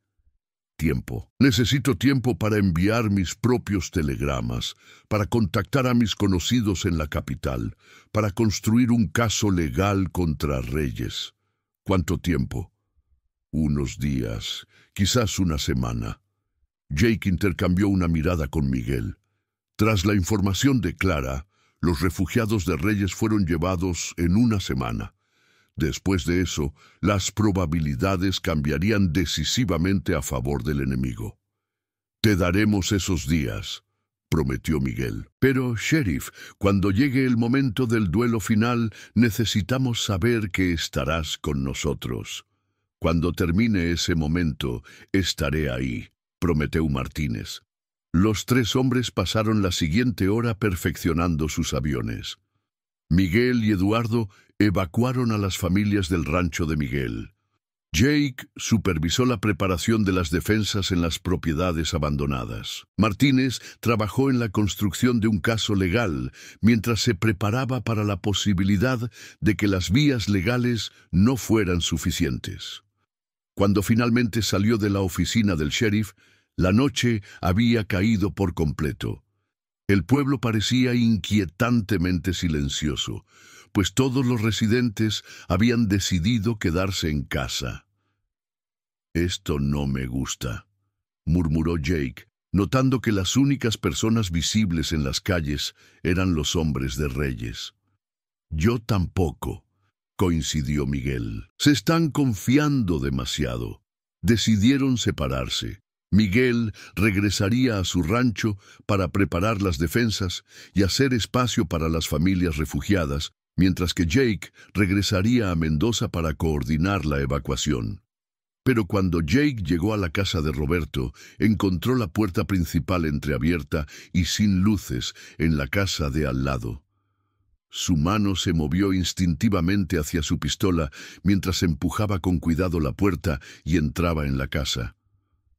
«Tiempo. Necesito tiempo para enviar mis propios telegramas, para contactar a mis conocidos en la capital, para construir un caso legal contra Reyes». «¿Cuánto tiempo?» «Unos días, quizás una semana». Jake intercambió una mirada con Miguel. Tras la información de Clara, los refugiados de Reyes fueron llevados en una semana. Después de eso, las probabilidades cambiarían decisivamente a favor del enemigo. «Te daremos esos días», prometió Miguel. «Pero, sheriff, cuando llegue el momento del duelo final, necesitamos saber que estarás con nosotros». «Cuando termine ese momento, estaré ahí», prometió Martínez. Los 3 hombres pasaron la siguiente hora perfeccionando sus aviones. Miguel y Eduardo evacuaron a las familias del rancho de Miguel. Jake supervisó la preparación de las defensas en las propiedades abandonadas. Martínez trabajó en la construcción de un caso legal, mientras se preparaba para la posibilidad de que las vías legales no fueran suficientes. Cuando finalmente salió de la oficina del sheriff, la noche había caído por completo. El pueblo parecía inquietantemente silencioso, pues todos los residentes habían decidido quedarse en casa. «Esto no me gusta», murmuró Jake, notando que las únicas personas visibles en las calles eran los hombres de Reyes. «Yo tampoco», coincidió Miguel. «Se están confiando demasiado». Decidieron separarse. Miguel regresaría a su rancho para preparar las defensas y hacer espacio para las familias refugiadas, mientras que Jake regresaría a Mendoza para coordinar la evacuación. Pero cuando Jake llegó a la casa de Roberto, encontró la puerta principal entreabierta y sin luces en la casa de al lado. Su mano se movió instintivamente hacia su pistola mientras empujaba con cuidado la puerta y entraba en la casa.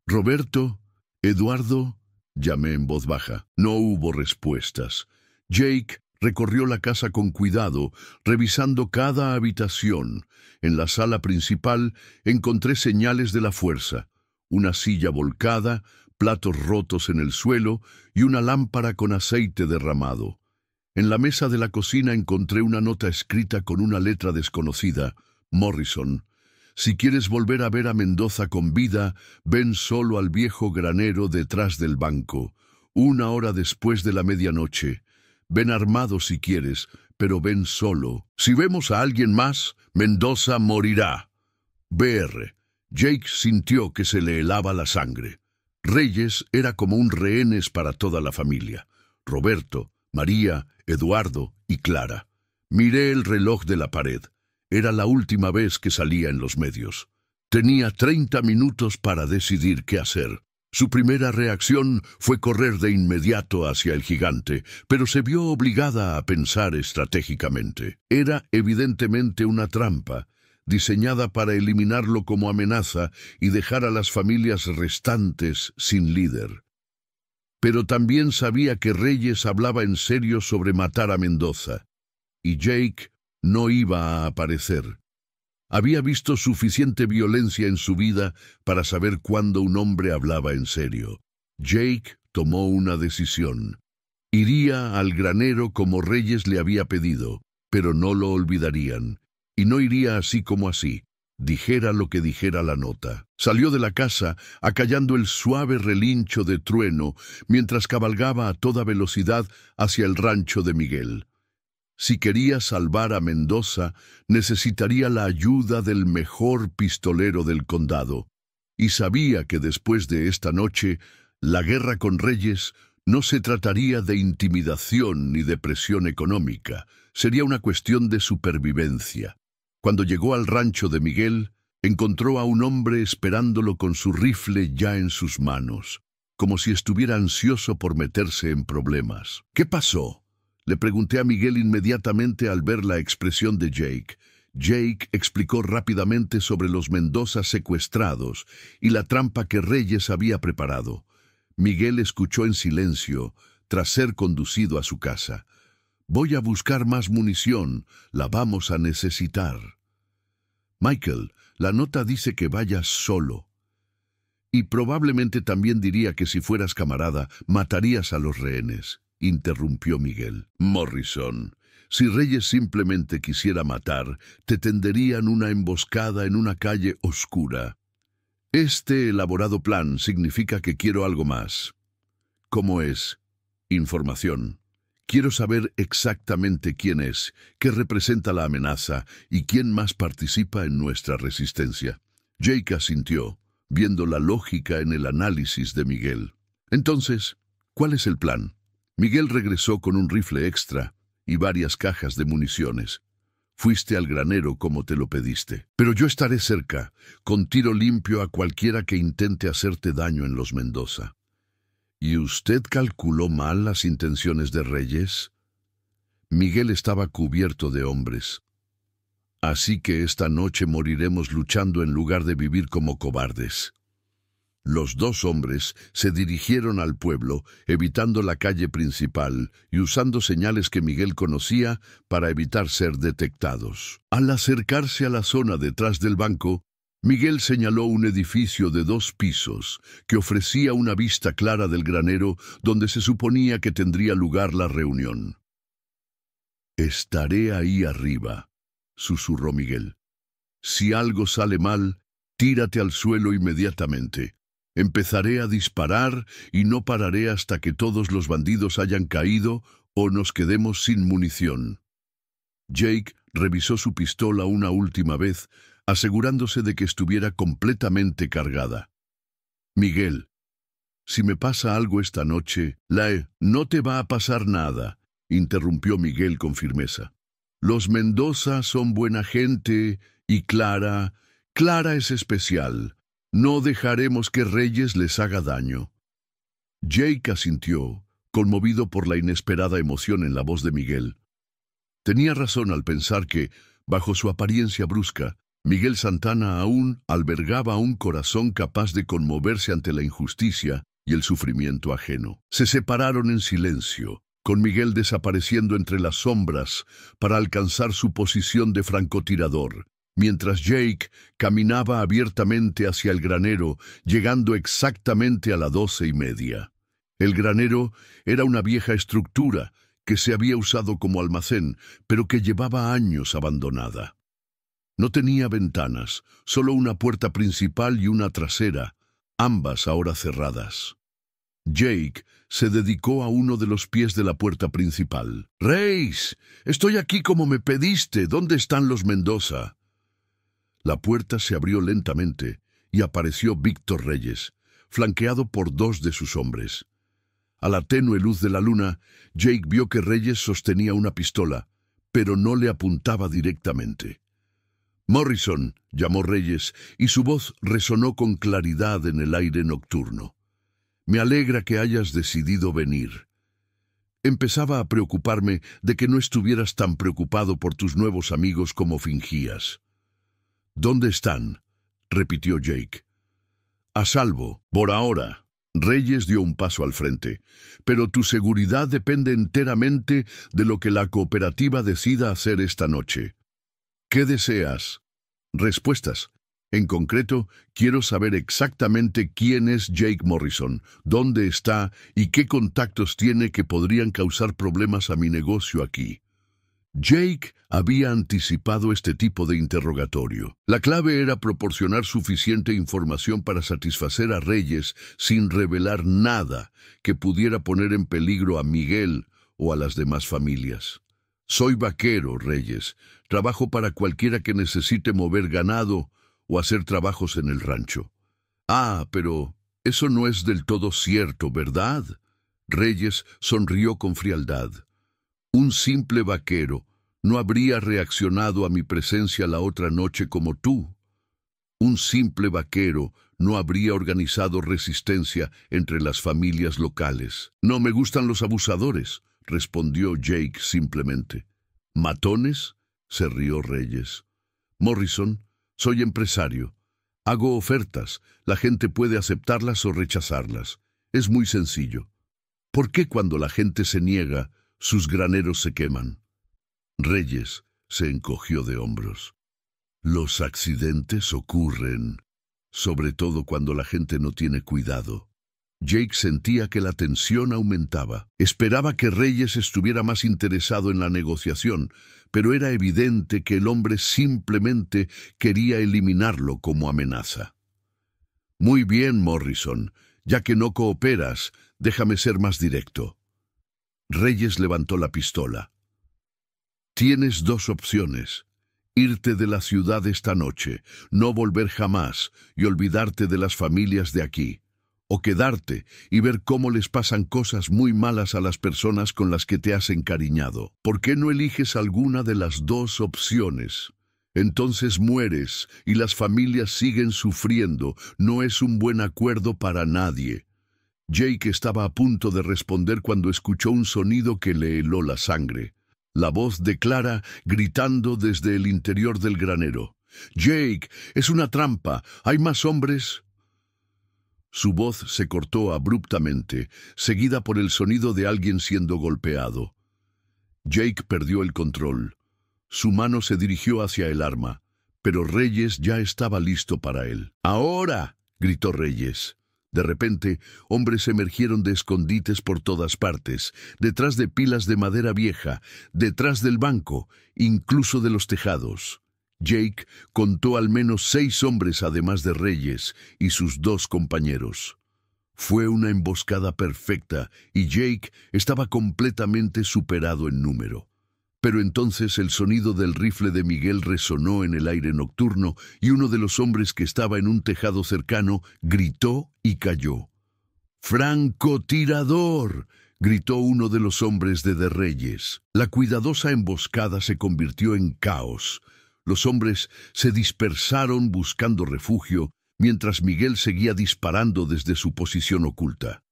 «Roberto, Eduardo», llamé en voz baja. No hubo respuestas. Jake recorrió la casa con cuidado, revisando cada habitación. En la sala principal encontré señales de la fuerza: una silla volcada, platos rotos en el suelo y una lámpara con aceite derramado. En la mesa de la cocina encontré una nota escrita con una letra desconocida: «Morrison. Si quieres volver a ver a Mendoza con vida, ven solo al viejo granero detrás del banco, 1 hora después de la medianoche. Ven armado si quieres, pero ven solo. Si vemos a alguien más, Mendoza morirá. BR. Jake sintió que se le helaba la sangre. Reyes era como un rehenes para toda la familia. Roberto, María, Eduardo y Clara. Miré el reloj de la pared. Era la última vez que salía en los medios. Tenía 30 minutos para decidir qué hacer. Su primera reacción fue correr de inmediato hacia el gigante, pero se vio obligada a pensar estratégicamente. Era evidentemente una trampa, diseñada para eliminarlo como amenaza y dejar a las familias restantes sin líder. Pero también sabía que Reyes hablaba en serio sobre matar a Mendoza, y Jake no iba a aparecer. Había visto suficiente violencia en su vida para saber cuándo un hombre hablaba en serio. Jake tomó una decisión. Iría al granero como Reyes le había pedido, pero no lo olvidarían. Y no iría así como así, dijera lo que dijera la nota. Salió de la casa, acallando el suave relincho de trueno, mientras cabalgaba a toda velocidad hacia el rancho de Miguel. Si quería salvar a Mendoza, necesitaría la ayuda del mejor pistolero del condado, y sabía que después de esta noche, la guerra con Reyes no se trataría de intimidación ni de presión económica, sería una cuestión de supervivencia. Cuando llegó al rancho de Miguel, encontró a un hombre esperándolo con su rifle ya en sus manos, como si estuviera ansioso por meterse en problemas. ¿Qué pasó?, le pregunté a Miguel inmediatamente al ver la expresión de Jake. Jake explicó rápidamente sobre los Mendoza secuestrados y la trampa que Reyes había preparado. Miguel escuchó en silencio, tras ser conducido a su casa. «Voy a buscar más munición, la vamos a necesitar». «Michael, la nota dice que vayas solo. Y probablemente también diría que si fueras camarada, matarías a los rehenes», interrumpió Miguel. «Morrison, si Reyes simplemente quisiera matar, te tenderían una emboscada en una calle oscura. Este elaborado plan significa que quiero algo más». «¿Cómo es?» «Información. Quiero saber exactamente quién es, qué representa la amenaza y quién más participa en nuestra resistencia». Jake asintió, viendo la lógica en el análisis de Miguel. «Entonces, ¿cuál es el plan?» Miguel regresó con un rifle extra y varias cajas de municiones. «Fuiste al granero como te lo pediste. Pero yo estaré cerca, con tiro limpio a cualquiera que intente hacerte daño en los Mendoza». «¿Y usted calculó mal las intenciones de Reyes?» Miguel estaba cubierto de hombres. «Así que esta noche moriremos luchando en lugar de vivir como cobardes». Los dos hombres se dirigieron al pueblo, evitando la calle principal y usando señales que Miguel conocía para evitar ser detectados. Al acercarse a la zona detrás del banco, Miguel señaló un edificio de 2 pisos que ofrecía una vista clara del granero donde se suponía que tendría lugar la reunión. «Estaré ahí arriba», susurró Miguel. «Si algo sale mal, tírate al suelo inmediatamente. Empezaré a disparar y no pararé hasta que todos los bandidos hayan caído o nos quedemos sin munición». Jake revisó su pistola una última vez, asegurándose de que estuviera completamente cargada. «Miguel, si me pasa algo esta noche, no te va a pasar nada», interrumpió Miguel con firmeza. «Los Mendoza son buena gente y Clara es especial. No dejaremos que Reyes les haga daño». Jake asintió, conmovido por la inesperada emoción en la voz de Miguel. Tenía razón al pensar que, bajo su apariencia brusca, Miguel Santana aún albergaba un corazón capaz de conmoverse ante la injusticia y el sufrimiento ajeno. Se separaron en silencio, con Miguel desapareciendo entre las sombras para alcanzar su posición de francotirador, mientras Jake caminaba abiertamente hacia el granero, llegando exactamente a las 12:30. El granero era una vieja estructura que se había usado como almacén, pero que llevaba años abandonada. No tenía ventanas, solo una puerta principal y una trasera, ambas ahora cerradas. Jake se dedicó a uno de los pies de la puerta principal. «Reis, estoy aquí como me pediste. ¿Dónde están los Mendoza?» La puerta se abrió lentamente y apareció Víctor Reyes, flanqueado por dos de sus hombres. A la tenue luz de la luna, Jake vio que Reyes sostenía una pistola, pero no le apuntaba directamente. «Morrison», llamó Reyes, y su voz resonó con claridad en el aire nocturno. «Me alegra que hayas decidido venir. Empezaba a preocuparme de que no estuvieras tan preocupado por tus nuevos amigos como fingías». «¿Dónde están?», repitió Jake. «A salvo, por ahora». Reyes dio un paso al frente. «Pero tu seguridad depende enteramente de lo que la cooperativa decida hacer esta noche». «¿Qué deseas?» «Respuestas. En concreto, quiero saber exactamente quién es Jake Morrison, dónde está y qué contactos tiene que podrían causar problemas a mi negocio aquí». Jake había anticipado este tipo de interrogatorio. La clave era proporcionar suficiente información para satisfacer a Reyes sin revelar nada que pudiera poner en peligro a Miguel o a las demás familias. «Soy vaquero, Reyes. Trabajo para cualquiera que necesite mover ganado o hacer trabajos en el rancho». «Ah, pero eso no es del todo cierto, ¿verdad?». Reyes sonrió con frialdad. «Un simple vaquero no habría reaccionado a mi presencia la otra noche como tú. Un simple vaquero no habría organizado resistencia entre las familias locales». «No me gustan los abusadores», respondió Jake simplemente. «¿Matones?», se rió Reyes. «Morrison, soy empresario. Hago ofertas. La gente puede aceptarlas o rechazarlas. Es muy sencillo. ¿Por qué cuando la gente se niega, sus graneros se queman?» Reyes se encogió de hombros. «Los accidentes ocurren, sobre todo cuando la gente no tiene cuidado». Jake sentía que la tensión aumentaba. Esperaba que Reyes estuviera más interesado en la negociación, pero era evidente que el hombre simplemente quería eliminarlo como amenaza. «Muy bien, Morrison. Ya que no cooperas, déjame ser más directo». Reyes levantó la pistola. «Tienes dos opciones. Irte de la ciudad esta noche, no volver jamás y olvidarte de las familias de aquí. O quedarte y ver cómo les pasan cosas muy malas a las personas con las que te has encariñado. ¿Por qué no eliges alguna de las dos opciones? Entonces mueres y las familias siguen sufriendo. No es un buen acuerdo para nadie». Jake estaba a punto de responder cuando escuchó un sonido que le heló la sangre. La voz de Clara gritando desde el interior del granero. «Jake, es una trampa. ¿Hay más hombres?» Su voz se cortó abruptamente, seguida por el sonido de alguien siendo golpeado. Jake perdió el control. Su mano se dirigió hacia el arma, pero Reyes ya estaba listo para él. «¡Ahora!», gritó Reyes. De repente, hombres emergieron de escondites por todas partes, detrás de pilas de madera vieja, detrás del banco, incluso de los tejados. Jake contó al menos 6 hombres además de Reyes y sus 2 compañeros. Fue una emboscada perfecta y Jake estaba completamente superado en número. Pero entonces el sonido del rifle de Miguel resonó en el aire nocturno y uno de los hombres que estaba en un tejado cercano gritó y cayó. «¡Francotirador!», gritó uno de los hombres de Reyes. La cuidadosa emboscada se convirtió en caos. Los hombres se dispersaron buscando refugio, mientras Miguel seguía disparando desde su posición oculta.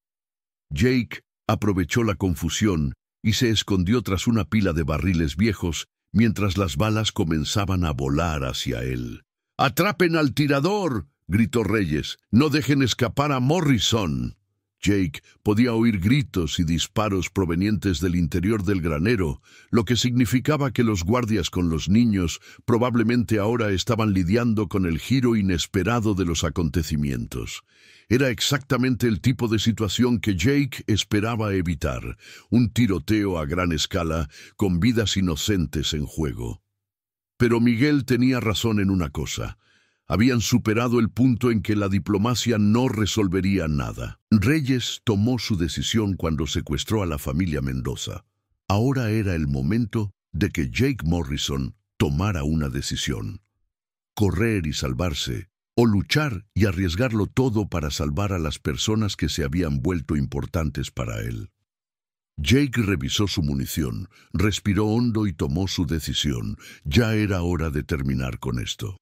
Jake aprovechó la confusión y se escondió tras una pila de barriles viejos, mientras las balas comenzaban a volar hacia él. «¡Atrapen al tirador!», gritó Reyes. «¡No dejen escapar a Morrison!». Jake podía oír gritos y disparos provenientes del interior del granero, lo que significaba que los guardias con los niños probablemente ahora estaban lidiando con el giro inesperado de los acontecimientos. Era exactamente el tipo de situación que Jake esperaba evitar, un tiroteo a gran escala con vidas inocentes en juego. Pero Miguel tenía razón en una cosa. Habían superado el punto en que la diplomacia no resolvería nada. Reyes tomó su decisión cuando secuestró a la familia Mendoza. Ahora era el momento de que Jake Morrison tomara una decisión: correr y salvarse, o luchar y arriesgarlo todo para salvar a las personas que se habían vuelto importantes para él. Jake revisó su munición, respiró hondo y tomó su decisión. Ya era hora de terminar con esto.